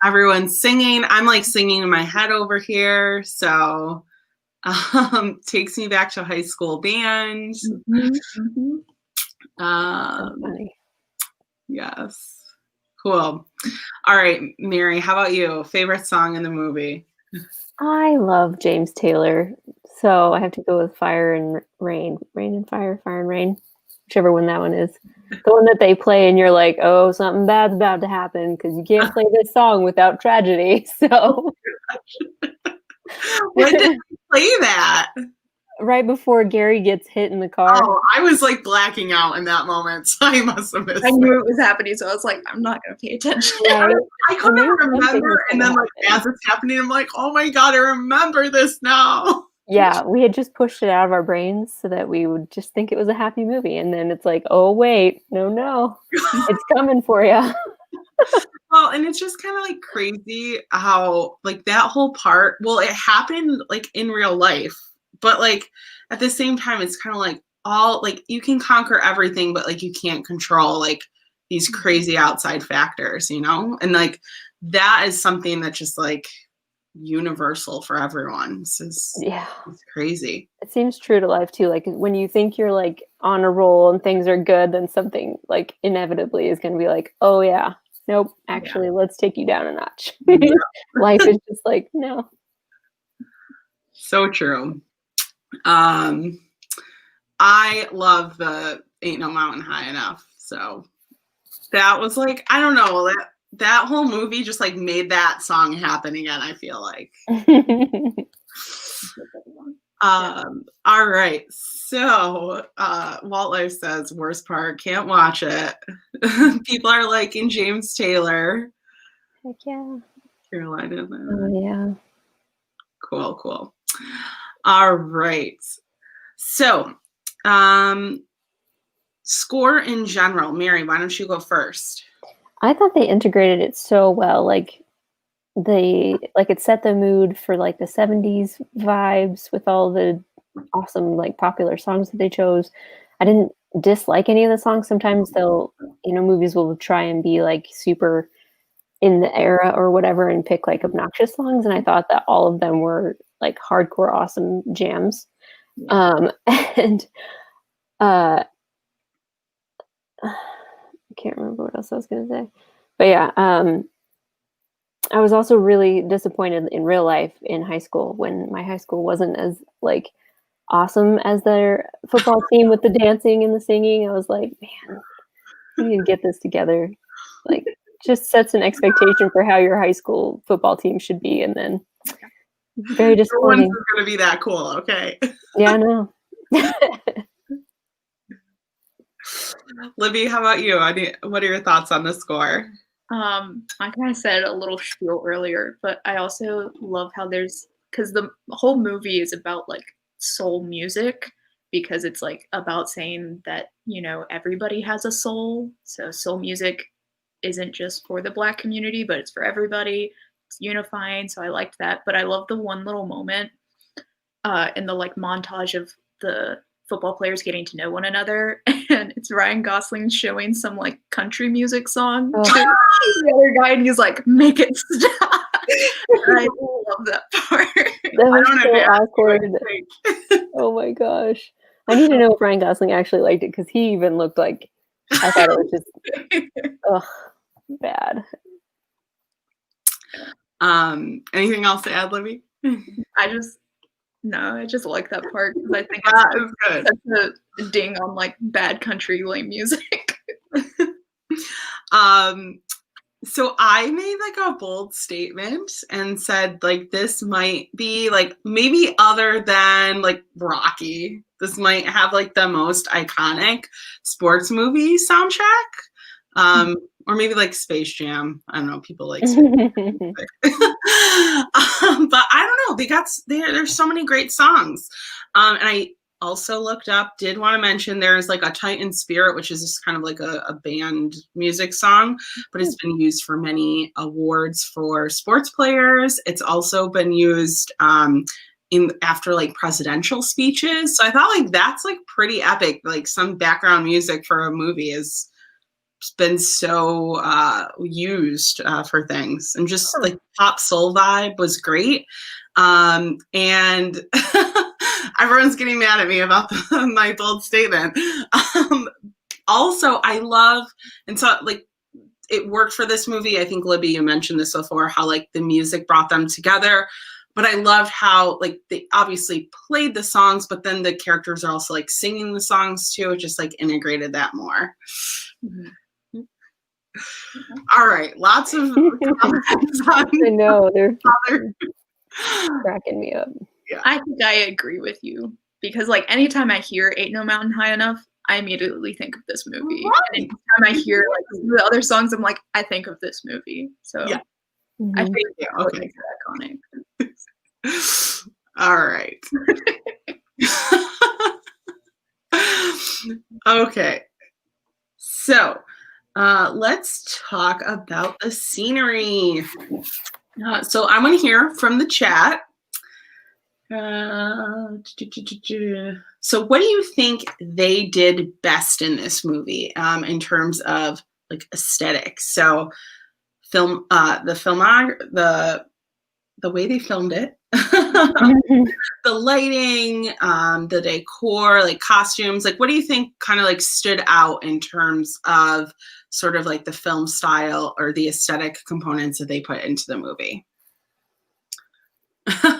Everyone's singing. I'm like singing in my head over here. So takes me back to high school band. Funny. Yes. Cool. All right, Mary, how about you? Favorite song in the movie? I love James Taylor, so I have to go with Fire and Rain. Rain and Fire, Fire and Rain, whichever one that one is. The one that they play and you're like, oh, something bad's about to happen because you can't play this song without tragedy. So when did you play that? Right before Gary gets hit in the car. Oh, I was like blacking out in that moment, so I must have missed. I knew it was happening, so I was like, I'm not going to pay attention. Right? I couldn't remember, and then like as it's happening, I'm like, oh my god, I remember this now. Yeah, we had just pushed it out of our brains so that we would just think it was a happy movie, and then it's like, oh wait, no, it's coming for you. Well, and it's just kind of like crazy how like that whole part. Well, it happened like in real life. But like at the same time, it's kind of like all like you can conquer everything, but like you can't control like these crazy outside factors, you know? And like that is something that just like universal for everyone. It's crazy. It seems true to life too. Like when you think you're like on a roll and things are good, then something like inevitably is going to be like, oh yeah, nope, actually, let's take you down a notch. Life is just like, no. So true. I love the Ain't No Mountain High Enough. So that was like, I don't know, that whole movie just like made that song happen again, I feel like. All right. So Walt Life says worst part, can't watch it. People are liking James Taylor. Heck yeah. Carolina. Oh yeah. Cool. All right. So score in general. Mary, why don't you go first? I thought they integrated it so well. Like it set the mood for like the 70s vibes with all the awesome like popular songs that they chose. I didn't dislike any of the songs. Sometimes they'll, movies will try and be like super in the era or whatever and pick like obnoxious songs, and I thought that all of them were like hardcore awesome jams. And I can't remember what else I was gonna say, but yeah, I was also really disappointed in real life in high school when my high school wasn't as like awesome as their football team with the dancing and the singing. I was like, man, you need to get this together. Like, just sets an expectation for how your high school football team should be, and then very disappointing. No one's going to be that cool, okay? Yeah, I know. Libby, how about you? What are your thoughts on the score? I kind of said a little spiel earlier, but I also love how because the whole movie is about like soul music, because it's like about saying that, everybody has a soul. So soul music isn't just for the Black community, but it's for everybody. It's unifying. So I liked that. But I love the one little moment in the like montage of the football players getting to know one another, and it's Ryan Gosling showing some like country music song to the other guy, and he's like, "Make it stop." And I love that part. That was so awkward. Oh my gosh, I need to know if Ryan Gosling actually liked it, because he even looked like, I thought it was just bad. Anything else to add, Libby? I just like that part, because I think it's good. That's a ding on like bad country lame music. So I made like a bold statement and said like this might be like, maybe other than like Rocky, this might have like the most iconic sports movie soundtrack. Or maybe like Space Jam. I don't know. People like Space Jam. But I don't know. There's so many great songs. And I also did want to mention there's like a Titan Spirit, which is just kind of like a band music song, but it's been used for many awards for sports players. It's also been used after like presidential speeches. So I thought like that's like pretty epic. Like some background music for a movie has been so used for things, and just like pop soul vibe was great. And everyone's getting mad at me about my bold statement. Also, I love, and so like it worked for this movie. I think Libby, you mentioned this before, how like the music brought them together. But I loved how like they obviously played the songs, but then the characters are also like singing the songs too. It just like integrated that more. Mm-hmm. All right, lots of comments on I know, they're cracking me up. Yeah. I think I agree with you, because like anytime I hear "Ain't No Mountain High Enough," I immediately think of this movie. Right. And anytime I hear like the other songs, I'm like, I think of this movie. So yeah. I think it makes it iconic. All right. Okay. So let's talk about the scenery. So I want to hear from the chat. So what do you think they did best in this movie in terms of like aesthetics? So the way they filmed it, the lighting, the decor, like costumes, like what do you think kind of like stood out in terms of sort of like the film style or the aesthetic components that they put into the movie?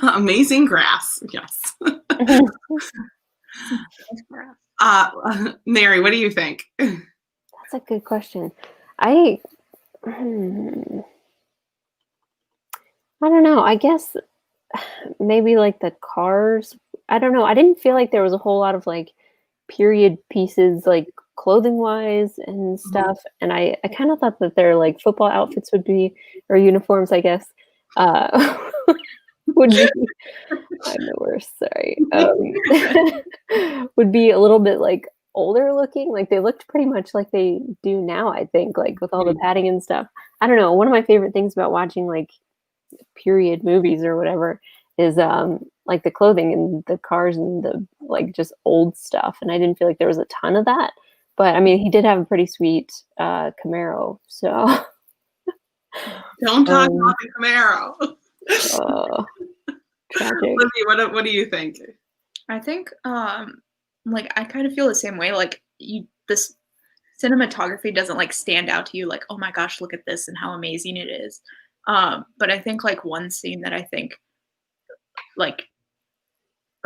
Amazing grass, yes. Mary, what do you think? That's a good question. I Hmm. I don't know. I guess maybe like the cars. I don't know. I didn't feel like there was a whole lot of like period pieces, like clothing wise and stuff. And I kind of thought that their like football outfits would be, or uniforms, I guess, uh, would be. I'm the worst. Sorry. Would be a little bit like older looking. Like they looked pretty much like they do now. I think like with all the padding and stuff. I don't know. One of my favorite things about watching like period movies or whatever is like the clothing and the cars and the like just old stuff, and I didn't feel like there was a ton of that, but I mean he did have a pretty sweet Camaro, so Don't talk about the Camaro. Tragic. Libby, what do you think? I think like I kind of feel the same way. Like this cinematography doesn't like stand out to you like, oh my gosh, look at this and how amazing it is. But I think like one scene that I think like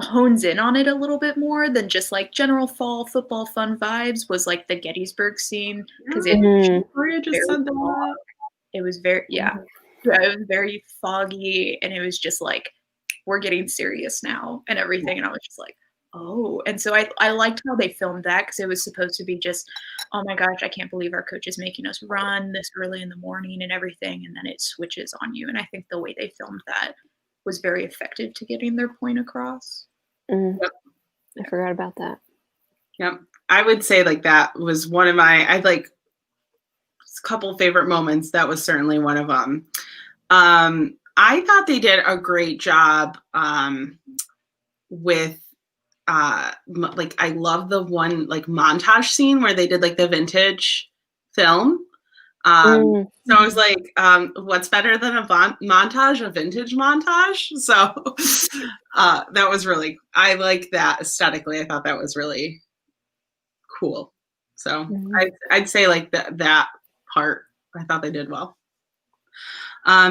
hones in on it a little bit more than just like general fall football fun vibes was like the Gettysburg scene, because Maria just said that. It was very it was very foggy, and it was just like we're getting serious now and everything, and I was just like, oh. And so I liked how they filmed that, because it was supposed to be just, oh my gosh, I can't believe our coach is making us run this early in the morning and everything, and then it switches on you. And I think the way they filmed that was very effective to getting their point across. Yep. I forgot about that. Yep. I would say like that was one of my, I like a couple favorite moments. That was certainly one of them. I thought they did a great job with like I love the one like montage scene where they did like the vintage film. So I was like, what's better than a montage, a vintage montage? So that was really, I like that aesthetically. I thought that was really cool. So I'd say like that part, I thought they did well.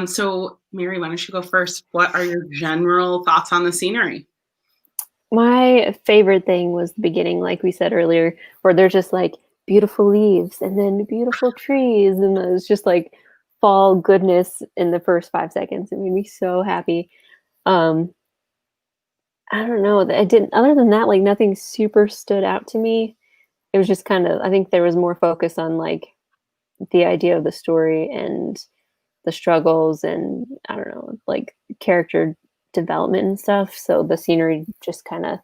So Mary, why don't you go first? What are your general thoughts on the scenery? My favorite thing was the beginning, like we said earlier, where there's just like beautiful leaves and then beautiful trees, and it was just like fall goodness in the first 5 seconds. It made me so happy. I don't know. I didn't. Other than that, like nothing super stood out to me. It was just kind of. I think there was more focus on like the idea of the story and the struggles, and I don't know, like character development and stuff. So the scenery just kind of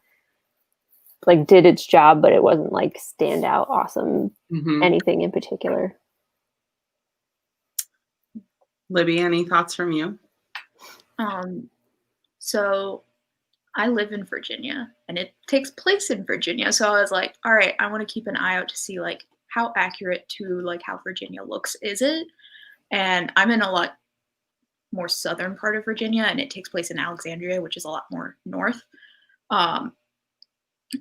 like did its job, but it wasn't like stand out awesome anything in particular. Libby, any thoughts from you? So I live in Virginia and it takes place in Virginia. So I was like, all right, I want to keep an eye out to see like how accurate to like how Virginia looks is it? And I'm in a lot more southern part of Virginia, and it takes place in Alexandria, which is a lot more north.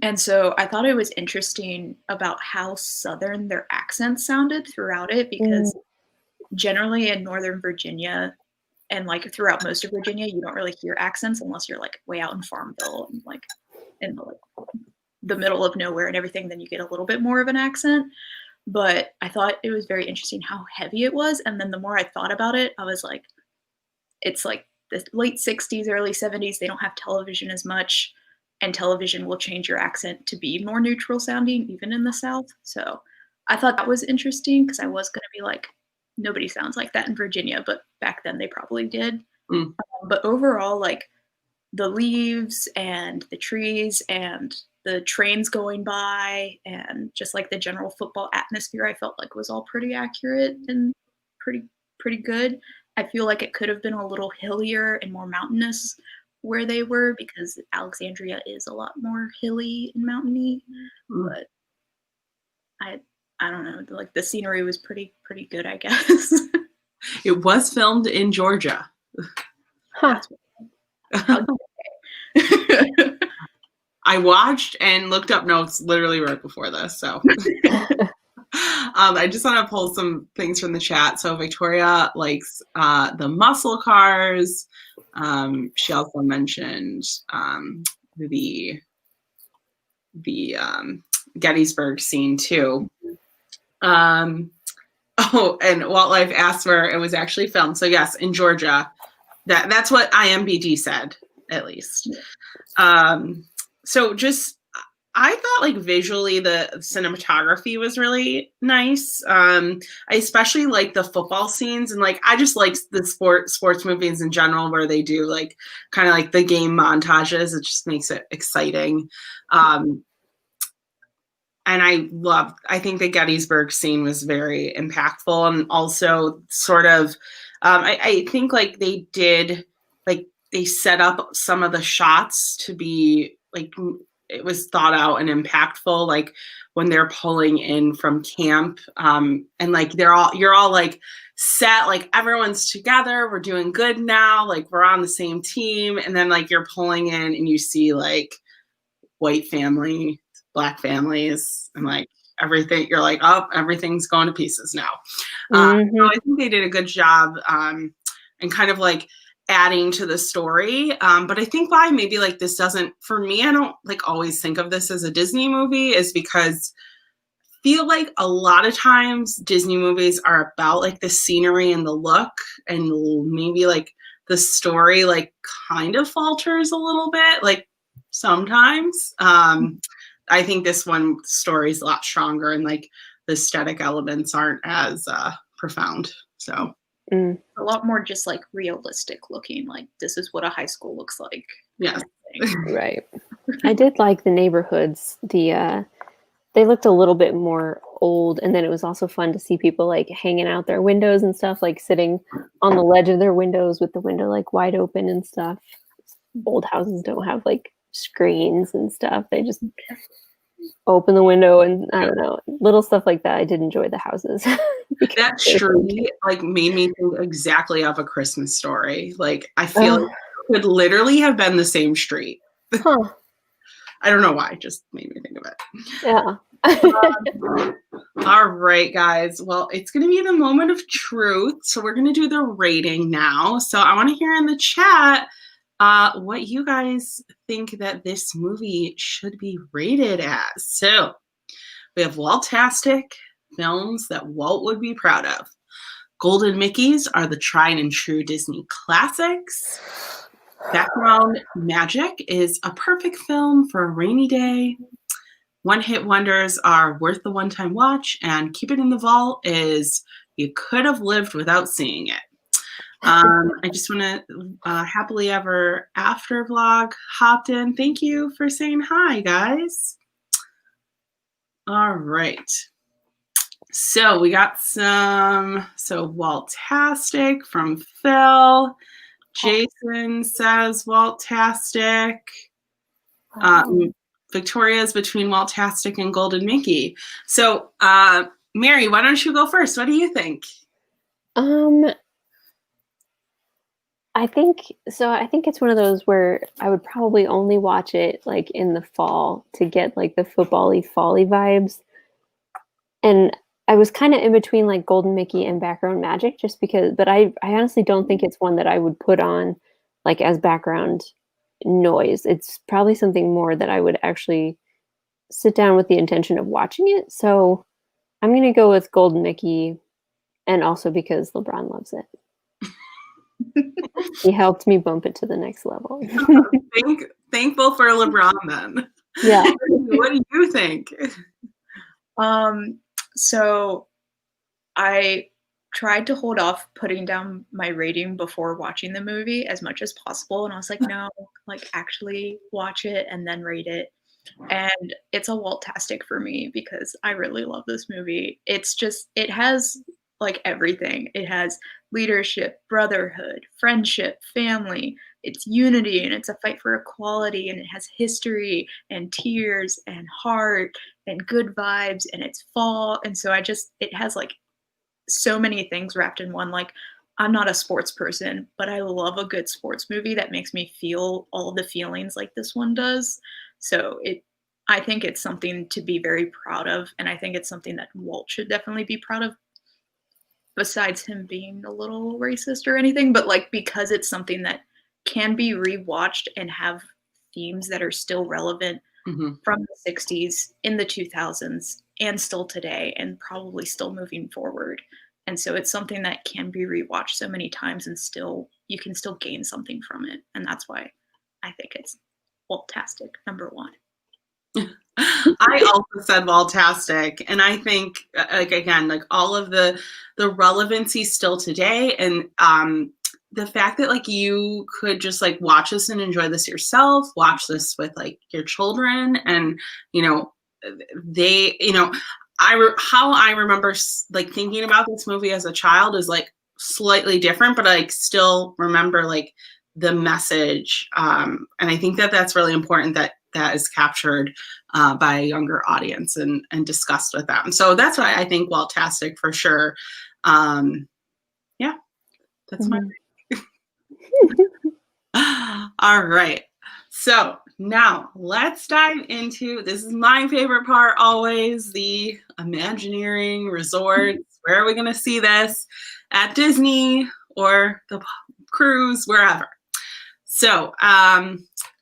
And so I thought it was interesting about how southern their accents sounded throughout it, because generally in northern Virginia and like throughout most of Virginia, you don't really hear accents unless you're like way out in Farmville and like in the middle of nowhere and everything. Then you get a little bit more of an accent. But I thought it was very interesting how heavy it was. And then the more I thought about it, I was like, it's like the late 60s, early 70s. They don't have television as much, and television will change your accent to be more neutral sounding, even in the South. So I thought that was interesting, because I was going to be like, nobody sounds like that in Virginia, but back then they probably did. But overall, like the leaves and the trees and the trains going by and just like the general football atmosphere, I felt like was all pretty accurate and pretty good. I feel like it could have been a little hillier and more mountainous where they were, because Alexandria is a lot more hilly and mountainy. But I don't know, like the scenery was pretty good, I guess. It was filmed in Georgia. Huh. I watched and looked up notes literally right before this. So I just want to pull some things from the chat. So Victoria likes the muscle cars. She also mentioned the Gettysburg scene too. Oh, and Wildlife asked where it was actually filmed. So yes, in Georgia. That's what IMBD said, at least. So just I thought like visually the cinematography was really nice. I especially like the football scenes, and like I just like the sports movies in general where they do like kind of like the game montages. It just makes it exciting. And I think the Gettysburg scene was very impactful, and also sort of, I think like they set up some of the shots to be like, it was thought out and impactful, like when they're pulling in from camp, and like you're all like set, like everyone's together, we're doing good now, like we're on the same team, and then like you're pulling in and you see like white family, Black families, and like everything. You're like, oh, everything's going to pieces now. So I think they did a good job, and kind of like adding to the story. But I think why maybe like this doesn't, for me, I don't like always think of this as a Disney movie, is because I feel like a lot of times Disney movies are about like the scenery and the look, and maybe like the story like kind of falters a little bit, like sometimes. I think this one story is a lot stronger, and like the aesthetic elements aren't as profound. So a lot more just like realistic looking, like this is what a high school looks like. Yeah. Right. I did like the neighborhoods. They looked a little bit more old, and then it was also fun to see people like hanging out their windows and stuff, like sitting on the ledge of their windows with the window like wide open and stuff. Old houses don't have like screens and stuff. They just open the window, and I don't know, little stuff like that. I did enjoy the houses. That street like made me think exactly of A Christmas Story. Like I feel like it could literally have been the same street. Huh. I don't know why, it just made me think of it. Yeah. All right, guys. Well, it's going to be the moment of truth. So we're going to do the rating now. So I want to hear in the chat what you guys think that this movie should be rated as. So we have Waltastic, films that Walt would be proud of. Golden Mickeys are the tried and true Disney classics. Background Magic is a perfect film for a rainy day. One-hit wonders are worth the one-time watch, and Keep It in the Vault is you could have lived without seeing it. I just want to Happily Ever After vlog hopped in. Thank you for saying hi, guys. All right. So we got Waltastic from Phil. Jason says Waltastic. Victoria's between Waltastic and Golden Mickey. So, Mary, why don't you go first? What do you think? I think it's one of those where I would probably only watch it like in the fall to get like the football-y folly vibes. And I was kind of in between like Golden Mickey and Background Magic just because, but I honestly don't think it's one that I would put on like as background noise. It's probably something more that I would actually sit down with the intention of watching it. So I'm going to go with Golden Mickey, and also because LeBron loves it. He helped me bump it to the next level. Thankful for LeBron then. Yeah. What do you think? So I tried to hold off putting down my rating before watching the movie as much as possible. And I was like, no, like actually watch it and then rate it. And it's a Waltastic for me because I really love this movie. It's just, it has like everything. It has leadership, brotherhood, friendship, family. It's unity, and it's a fight for equality, and it has history and tears and heart and good vibes, and it's fall. And so it has like so many things wrapped in one. Like, I'm not a sports person, but I love a good sports movie that makes me feel all the feelings like this one does. So I think it's something to be very proud of, and I think it's something that Walt should definitely be proud of, besides him being a little racist or anything, but like because it's something that can be rewatched and have themes that are still relevant from the 60s, in the 2000s, and still today, and probably still moving forward. And so it's something that can be rewatched so many times and still you can still gain something from it. And that's why I think it's Waltastic #1. I also said Waltastic, and I think like again, like all of the relevancy still today, and the fact that like you could just like watch this and enjoy this yourself, watch this with like your children, and you know they, you know, how I remember like thinking about this movie as a child is like slightly different, but I still remember like the message, and I think that that's really important that that is captured by a younger audience and discussed with them. So that's why I think Waltastic for sure. Yeah, that's my. All right. So now let's dive into, this is my favorite part always, the Imagineering resorts. Where are we going to see this? At Disney or the cruise, wherever. So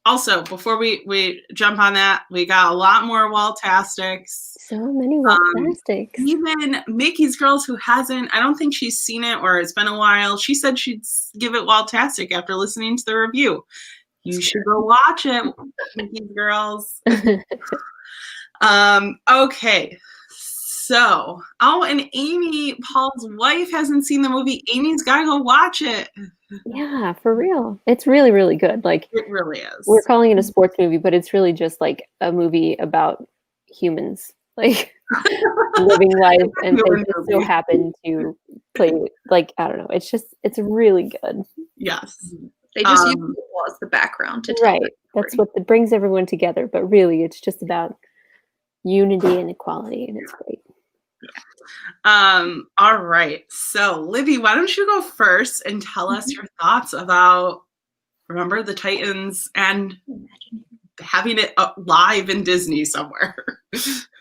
also, before we jump on that, we got a lot more Waltastics. So many Waltastics. Even Mickey's Girls, who hasn't, I don't think she's seen it or it's been a while. She said she'd give it Waltastic after listening to the review. You should go watch it, Mickey's Girls. Okay. So, oh, and Amy, Paul's wife, hasn't seen the movie. Amy's got to go watch it. Yeah, for real. It's really, really good. Like, it really is. We're calling it a sports movie, but it's really just like a movie about humans, like living life, and they just so happen to play. Like, I don't know. It's really good. Yes. They just use football as the background to tell right. That's what brings everyone together. But really, it's just about unity and equality, and it's great. All right. So, Libby, why don't you go first and tell us your thoughts about Remember the Titans and having it live in Disney somewhere.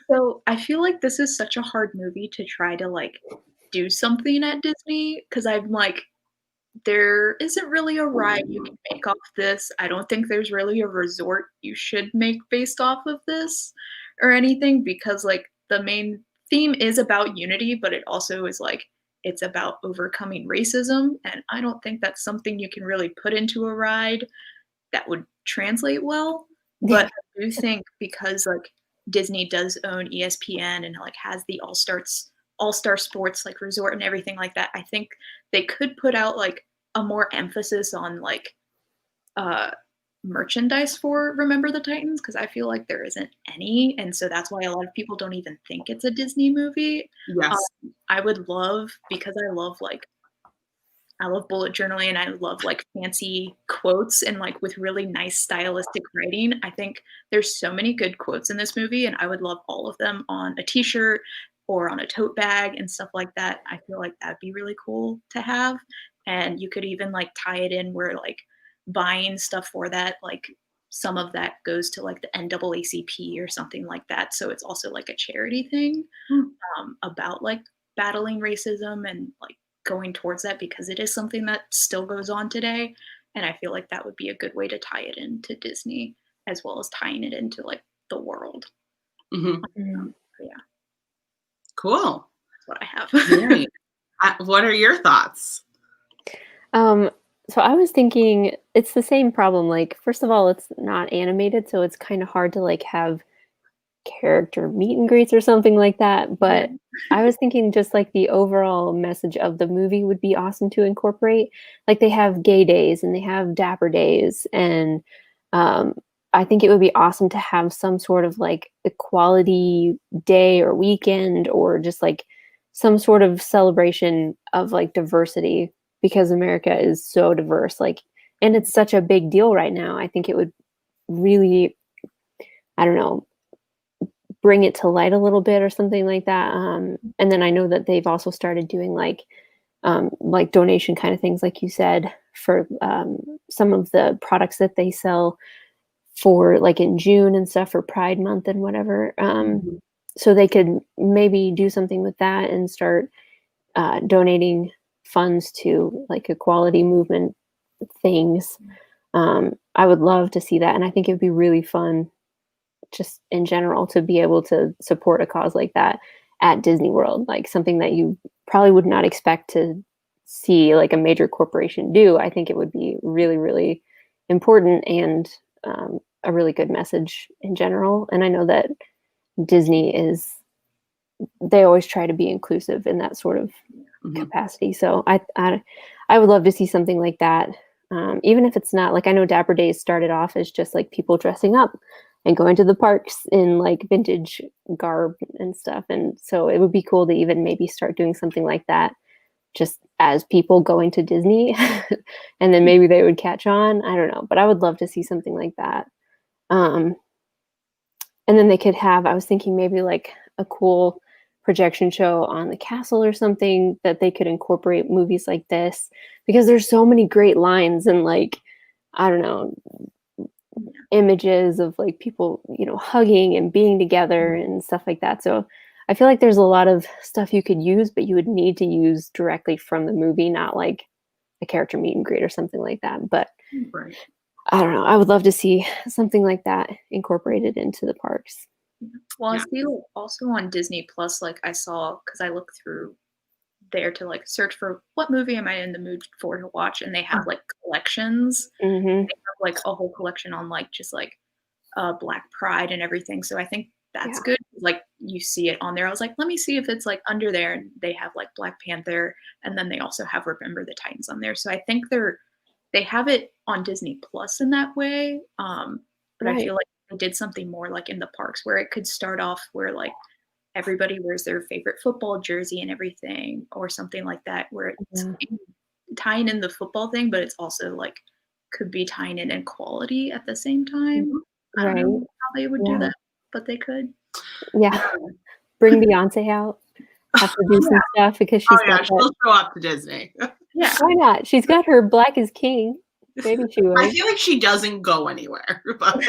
So I feel like this is such a hard movie to try to like do something at Disney, because I'm like, there isn't really a ride you can make off this. I don't think there's really a resort you should make based off of this or anything, because like the main theme is about unity, but it also is like, it's about overcoming racism. And I don't think that's something you can really put into a ride that would translate well. But I do think because like Disney does own ESPN and like has the all-star sports like resort and everything like that, I think they could put out like a more emphasis on like merchandise for Remember the Titans, because I feel like there isn't any, and so that's why a lot of people don't even think it's a Disney movie. Yes. I would love, because I love bullet journaling and I love like fancy quotes and like with really nice stylistic writing. I think there's so many good quotes in this movie, and I would love all of them on a t-shirt or on a tote bag and stuff like that. I feel like that'd be really cool to have. And you could even like tie it in where like buying stuff for that, like some of that goes to like the NAACP or something like that. So it's also like a charity thing about like battling racism and like going towards that, because it is something that still goes on today. And I feel like that would be a good way to tie it into Disney, as well as tying it into like the world. Mm-hmm. Yeah. Cool. That's what I have. Right. What are your thoughts? So I was thinking it's the same problem. Like, first of all, it's not animated, so it's kind of hard to like have character meet and greets or something like that. But I was thinking just like the overall message of the movie would be awesome to incorporate. Like they have gay days and they have dapper days, and I think it would be awesome to have some sort of like equality day or weekend, or just like some sort of celebration of like diversity, because America is so diverse, like, and it's such a big deal right now. I think it would really, I don't know, bring it to light a little bit or something like that. And then I know that they've also started doing like donation kind of things, like you said, for some of the products that they sell for like in June and stuff for Pride Month and whatever. So they could maybe do something with that and start donating funds to like equality movement things. I would love to see that. And I think it would be really fun just in general to be able to support a cause like that at Disney World, like something that you probably would not expect to see like a major corporation do. I think it would be really, really important and a really good message in general. And I know that Disney they always try to be inclusive in that sort of capacity. So I would love to see something like that. Even if it's not like, I know Dapper Days started off as just like people dressing up and going to the parks in like vintage garb and stuff. And so it would be cool to even maybe start doing something like that just as people going to Disney and then maybe they would catch on. I don't know, but I would love to see something like that. And then they could have, I was thinking maybe like a cool projection show on the castle or something that they could incorporate movies like this, because there's so many great lines and like, I don't know, images of like people, hugging and being together and stuff like that. So I feel like there's a lot of stuff you could use, but you would need to use directly from the movie, not like a character meet and greet or something like that. But Right. I don't know. I would love to see something like that incorporated into the parks. Well, I Yeah. see also on Disney Plus, like I saw, because I looked through there to like search for what movie am I in the mood for to watch, and they have like collections. Mm-hmm. They have like a whole collection on like just like Black Pride and everything. So I think that's good. Like you see it on there. I was like, let me see if it's like under there, and they have like Black Panther, and then they also have Remember the Titans on there. So I think they have it on Disney Plus in that way. But I feel like they did something more like in the parks where it could start off where like everybody wears their favorite football jersey and everything, or something like that, where it's tying in the football thing, but it's also like could be tying in equality at the same time. I don't know how they would do that, but they could. Yeah. Bring Beyonce out. Have to do some stuff because she's got she'll show up to Disney. Yeah. Why not? She's got her Black is King. Maybe she would. I feel like she doesn't go anywhere. But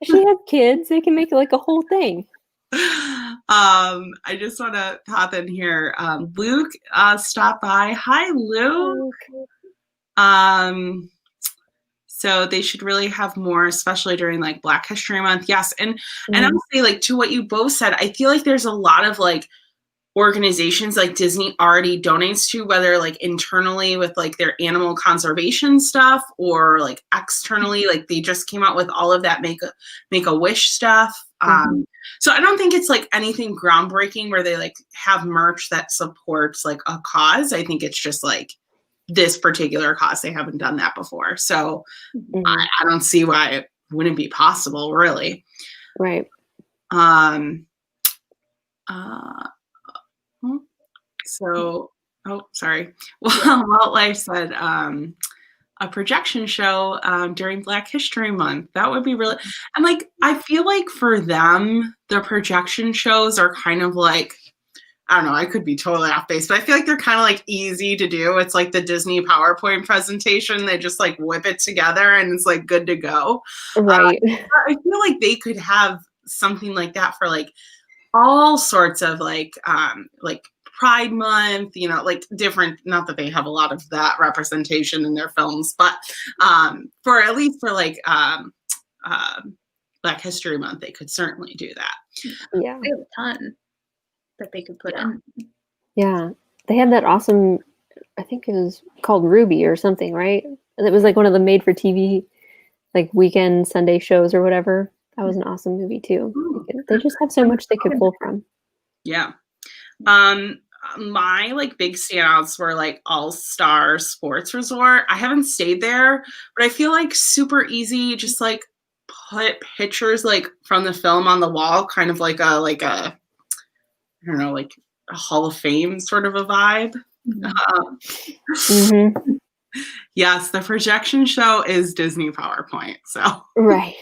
she has kids. They can make it like a whole thing. I just want to hop in here. Luke stopped by. Hi, Luke. So they should really have more, especially during like Black History Month. Yes. And honestly, like to what you both said, I feel like there's a lot of like organizations like Disney already donates to, whether like internally with like their animal conservation stuff or like externally, like they just came out with all of that Make-A-Wish stuff. So I don't think it's like anything groundbreaking where they like have merch that supports like a cause. I think it's just like this particular cause. They haven't done that before. So I don't see why it wouldn't be possible, really. Right. So, sorry. Well, Wildlife said a projection show during Black History Month. That would be really, and like, I feel like for them, the projection shows are kind of like, I don't know, I could be totally off base, but I feel like they're kind of like easy to do. It's like the Disney PowerPoint presentation. They just like whip it together and it's like good to go. Right. I feel like they could have something like that for like all sorts of like Pride Month, like different, not that they have a lot of that representation in their films, but for at least for like Black History Month, they could certainly do that. Yeah. They have a ton that they could put in. Yeah. They had that awesome, I think it was called Ruby or something, right? It was like one of the made for TV, like weekend Sunday shows or whatever. That was an awesome movie too. They just have so much they could pull from. Yeah. My like big standouts were like All Star Sports Resort. I haven't stayed there, but I feel like super easy. Just like put pictures like from the film on the wall, kind of like a I don't know, like a Hall of Fame sort of a vibe. Yes, the projection show is Disney PowerPoint. So right.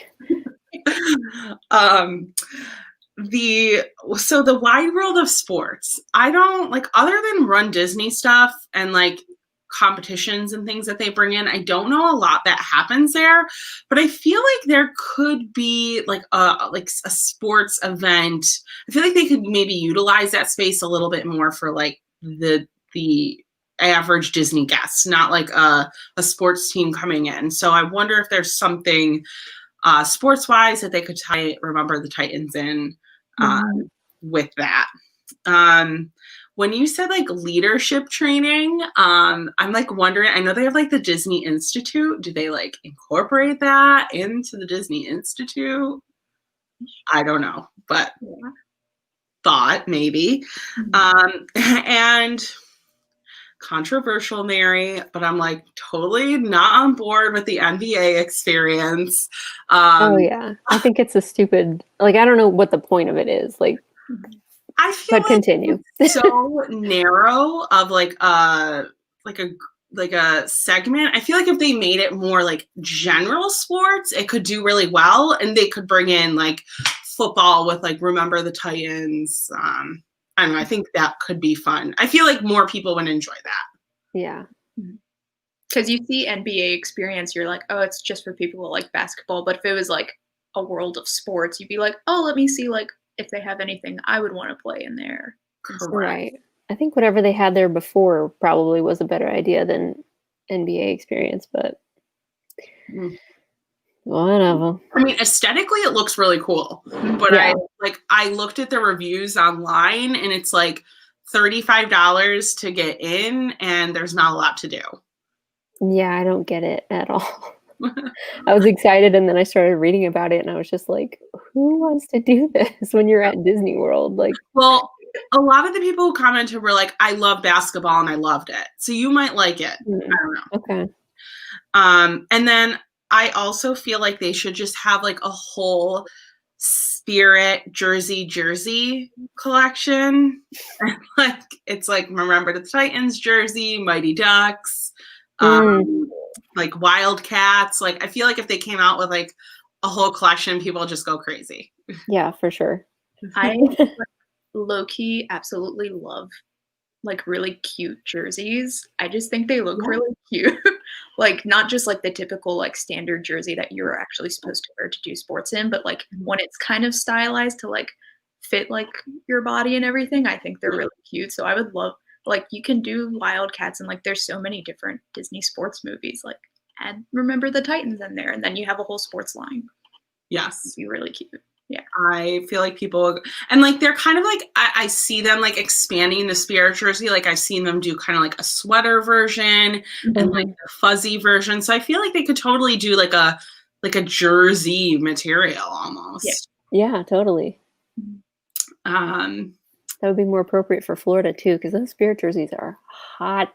The wide world of sports, I don't like, other than Run Disney stuff and like competitions and things that they bring in, I don't know a lot that happens there, but I feel like there could be like a sports event. I feel like they could maybe utilize that space a little bit more for like the average Disney guest, not like a sports team coming in. So I wonder if there's something sports-wise that they could tie Remember the Titans in with that. when you said like leadership training, I'm like wondering, I know they have like the Disney Institute. Do they like incorporate that into the Disney Institute? I don't know, but thought maybe. And controversial, Mary, but I'm like totally not on board with the NBA experience. Oh yeah, I think it's a stupid. Like I don't know what the point of it is. Like, I feel but like continue. it's so narrow of like a segment. I feel like if they made it more like general sports, it could do really well, and they could bring in like football with like Remember the Titans. I don't know. I think that could be fun. I feel like more people would enjoy that. Yeah. Because you see NBA experience, you're like, oh, it's just for people who like basketball. But if it was like a world of sports, you'd be like, oh, let me see like if they have anything I would want to play in there. Correct. Right. I think whatever they had there before probably was a better idea than NBA experience, but whatever. I mean, aesthetically, it looks really cool, but Yeah. I looked at the reviews online, and it's like $35 to get in, and there's not a lot to do. Yeah, I don't get it at all. I was excited, and then I started reading about it, and I was just like, who wants to do this when you're at Disney World? Like, well, a lot of the people who commented were like, I love basketball and I loved it. So you might like it. I don't know. Okay. And then I also feel like they should just have like a whole Spirit jersey collection. Like it's like Remember the Titans jersey, Mighty Ducks, like Wildcats. Like I feel like if they came out with like a whole collection, people just go crazy. Yeah, for sure. I low-key absolutely love like really cute jerseys. I just think they look really cute. Like not just like the typical like standard jersey that you're actually supposed to wear to do sports in, but like when it's kind of stylized to like fit like your body and everything, I think they're really cute. So I would love like you can do Wildcats and like there's so many different Disney sports movies, like add Remember the Titans in there and then you have a whole sports line. Yes. It'd be really cute. Yeah. I feel like people, and like they're kind of like, I see them like expanding the Spirit jersey. Like I've seen them do kind of like a sweater version and like a fuzzy version. So I feel like they could totally do like a jersey material almost. Yeah, totally. That would be more appropriate for Florida too, because those Spirit jerseys are hot.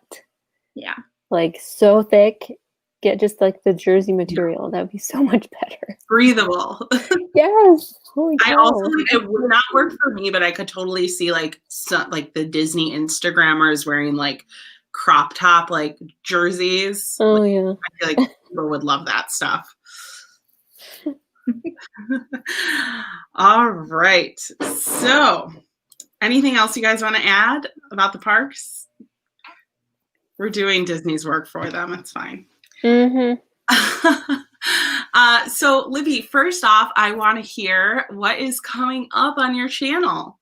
Yeah. Like so thick. Get just like the jersey material. That would be so much better. Breathable. Yes. Holy cow. I also like it would not work for me, but I could totally see like some like the Disney Instagrammers wearing like crop top like jerseys. Oh like, yeah. I feel like people would love that stuff. All right. So anything else you guys want to add about the parks? We're doing Disney's work for them. It's fine. So Libby, first off, I want to hear what is coming up on your channel.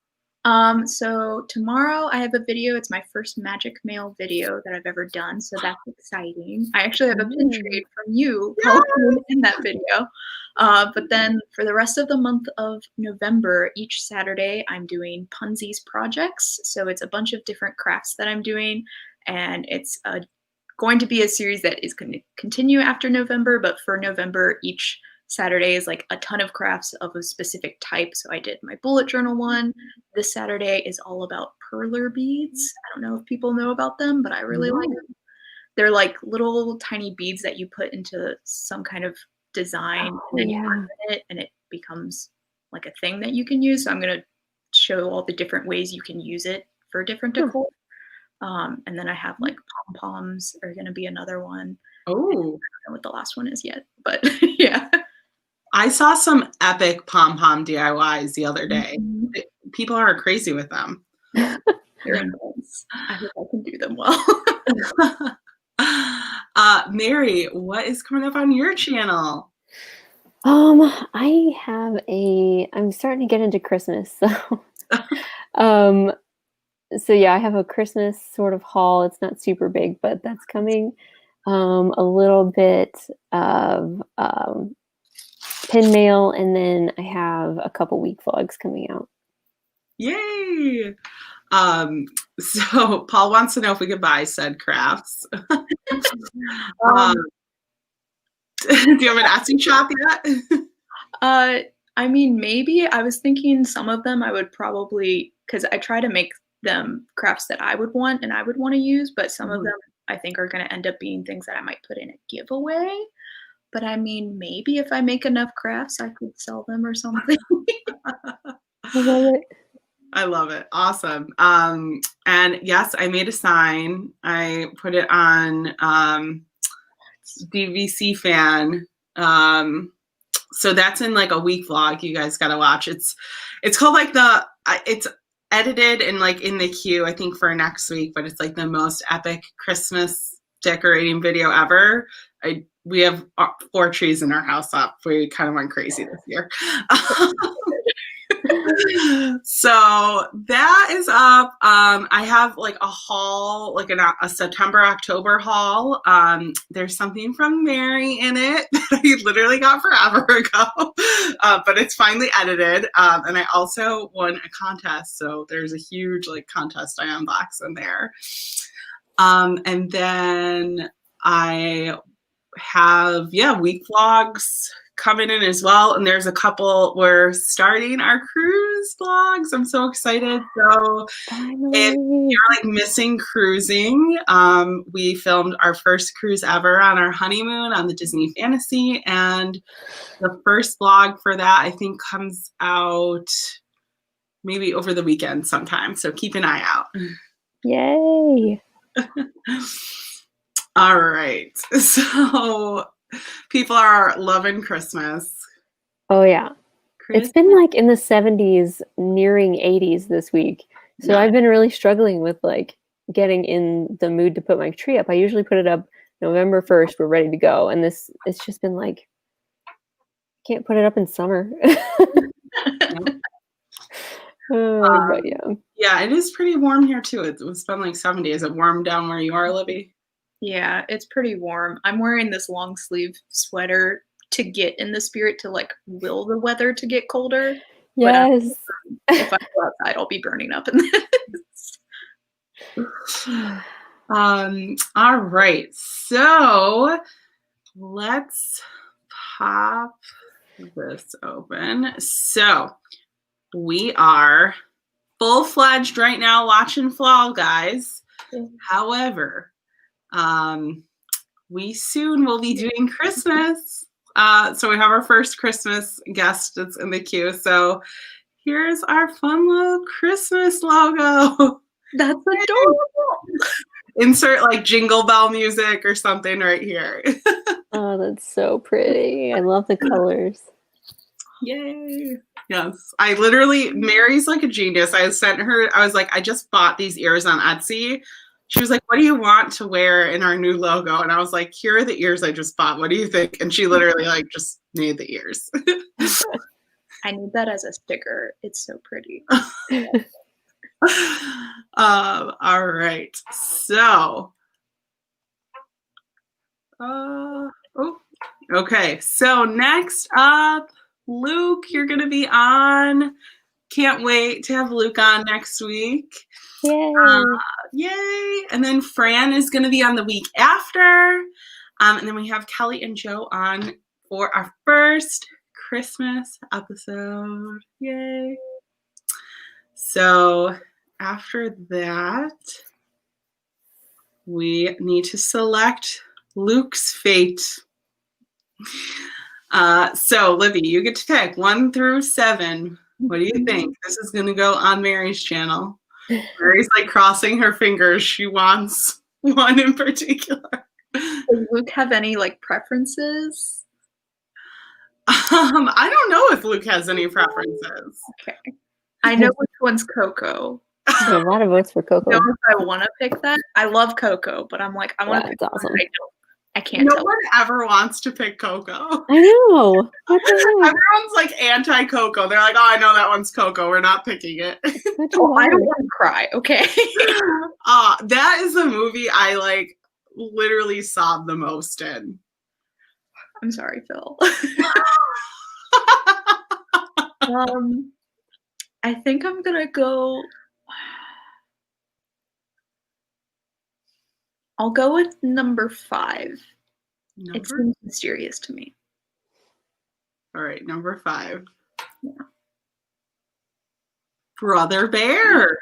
So tomorrow I have a video. It's my first Magic Mail video that I've ever done, so that's exciting. I actually have a pin trade from you in that video. But then for the rest of the month of November, each Saturday I'm doing Punzie's projects. So it's a bunch of different crafts that I'm doing, and it's going to be a series that is going to continue after November, but for November, each Saturday is like a ton of crafts of a specific type. So I did my bullet journal one. This Saturday is all about perler beads. I don't know if people know about them, but I really like them. They're like little tiny beads that you put into some kind of design and then you put it and it becomes like a thing that you can use. So I'm going to show all the different ways you can use it for different decor. And then I have like pom-poms are going to be another one. Oh, I don't know what the last one is yet, but yeah. I saw some epic pom-pom DIYs the other day. People are crazy with them. They're intense. I hope I can do them well. Mary, what is coming up on your channel? I'm starting to get into Christmas, so yeah, I have a Christmas sort of haul. It's not super big, but that's coming. A little bit of pin mail, and then I have a couple week vlogs coming out. Yay! So Paul wants to know if we could buy said crafts. Do you have an Etsy shop yet? I mean, maybe. I was thinking some of them I would probably, because I try to make them crafts that I would want and I would want to use, but some of them I think are going to end up being things that I might put in a giveaway. But I mean, maybe if I make enough crafts, I could sell them or something. I love it. I love it. Awesome. And yes, I made a sign. I put it on DVC fan. So that's in like a week vlog. You guys got to watch. It's called like it's edited and like in the queue, I think for next week, but it's like the most epic Christmas decorating video ever. We have 4 trees in our house up. We kind of went crazy this year. So that is up. I have like a haul, like a September, October haul. There's something from Mary in it that I literally got forever ago, but it's finally edited. And I also won a contest. So there's a huge like contest I unbox in there. And then I have, week vlogs coming in as well. And there's a couple, we're starting our cruise vlogs. I'm so excited. So if you're like missing cruising, we filmed our first cruise ever on our honeymoon on the Disney Fantasy. And the first vlog for that, I think, comes out maybe over the weekend sometime. So keep an eye out. Yay. All right. So people are loving Christmas. Oh, yeah. It's been like in the 70s, nearing 80s this week. So I've been really struggling with like getting in the mood to put my tree up. I usually put it up November 1st. We're ready to go. And it's just been like, can't put it up in summer. But yeah. Yeah, it is pretty warm here too. It's been like 70. Is it warm down where you are, Libby? Yeah, it's pretty warm. I'm wearing this long sleeve sweater to get in the spirit to like will the weather to get colder. Yes. But if I go outside, I'll be burning up in this. All right. So let's pop this open. So we are full-fledged right now watching Fall Guys. However, we soon will be doing Christmas. So we have our first Christmas guest that's in the queue. So here's our fun little Christmas logo. That's adorable. Insert like jingle bell music or something right here. Oh, that's so pretty. I love the colors. Yay. Yes. I literally, Mary's like a genius. I sent her, I was like, I just bought these ears on Etsy. She was like, what do you want to wear in our new logo? And I was like, here are the ears I just bought. What do you think? And she literally like just made the ears. I need that as a sticker. It's so pretty. All right. So, okay. So next up, Luke, you're going to be on. Can't wait to have Luke on next week. Yay. Yay. And then Fran is going to be on the week after. And then we have Kelly and Joe on for our first Christmas episode. Yay. So after that, we need to select Luke's fate. So Libby, you get to pick 1 through 7. What do you think? This is going to go on Mary's channel. Mary's like crossing her fingers. She wants one in particular. Does Luke have any like preferences? I don't know if Luke has any preferences. Okay. I know which one's Coco. A lot of votes for Coco. I don't know if I want to pick that. I love Coco, but I'm like, I want to pick awesome. I can't No tell. one ever wants to pick Coco. I know. What the heck? Everyone's like anti-Coco. They're like, oh, I know that one's Coco. We're not picking it. Oh, I don't want to cry, okay? That is a movie I like literally sobbed the most in. I'm sorry, Phil. I think I'm gonna go. I'll go with number 5. It Number. seems mysterious to me. All right, number 5. Yeah. Brother Bear.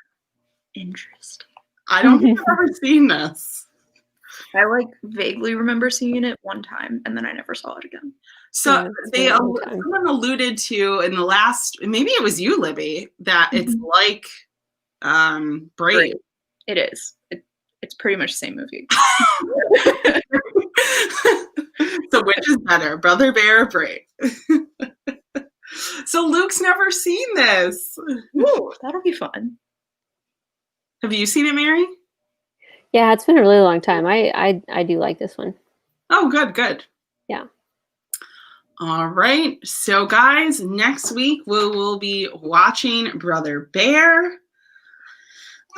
Interesting. I don't think I've ever seen this. I like vaguely remember seeing it one time, and then I never saw it again. So Yeah, someone alluded to in the last, maybe it was you, Libby, that it's like Brave. It is. It's pretty much the same movie. So which is better, Brother Bear or Brave? So Luke's never seen this. Ooh, that'll be fun. Have you seen it, Mary? Yeah, it's been a really long time. I do like this one. Oh, good. Yeah. All right. So guys, next week we will be watching Brother Bear.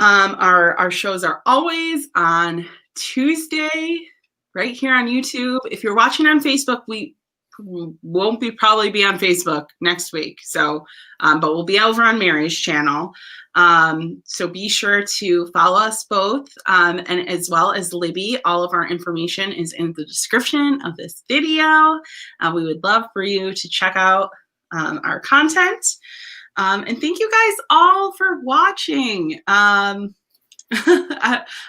Our shows are always on Tuesday, right here on YouTube. If you're watching on Facebook, we won't probably be on Facebook next week. So, but we'll be over on Mary's channel. So be sure to follow us both, and as well as Libby. All of our information is in the description of this video. We would love for you to check out our content. And thank you guys all for watching.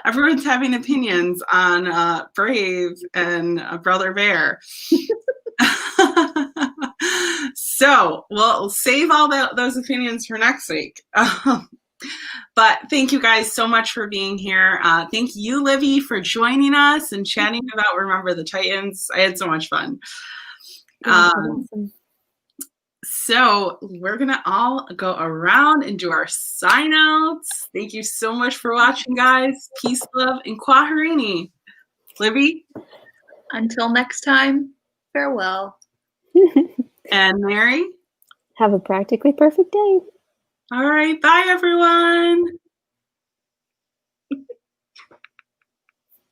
Everyone's having opinions on Brave and Brother Bear. So we'll save all those opinions for next week. But thank you guys so much for being here. Thank you, Libby, for joining us and chatting about Remember the Titans. I had so much fun. Awesome. So we're going to all go around and do our sign outs. Thank you so much for watching, guys. Peace, love, and Kwaharini. Libby? Until next time, farewell. And Mary? Have a practically perfect day. All right. Bye, everyone.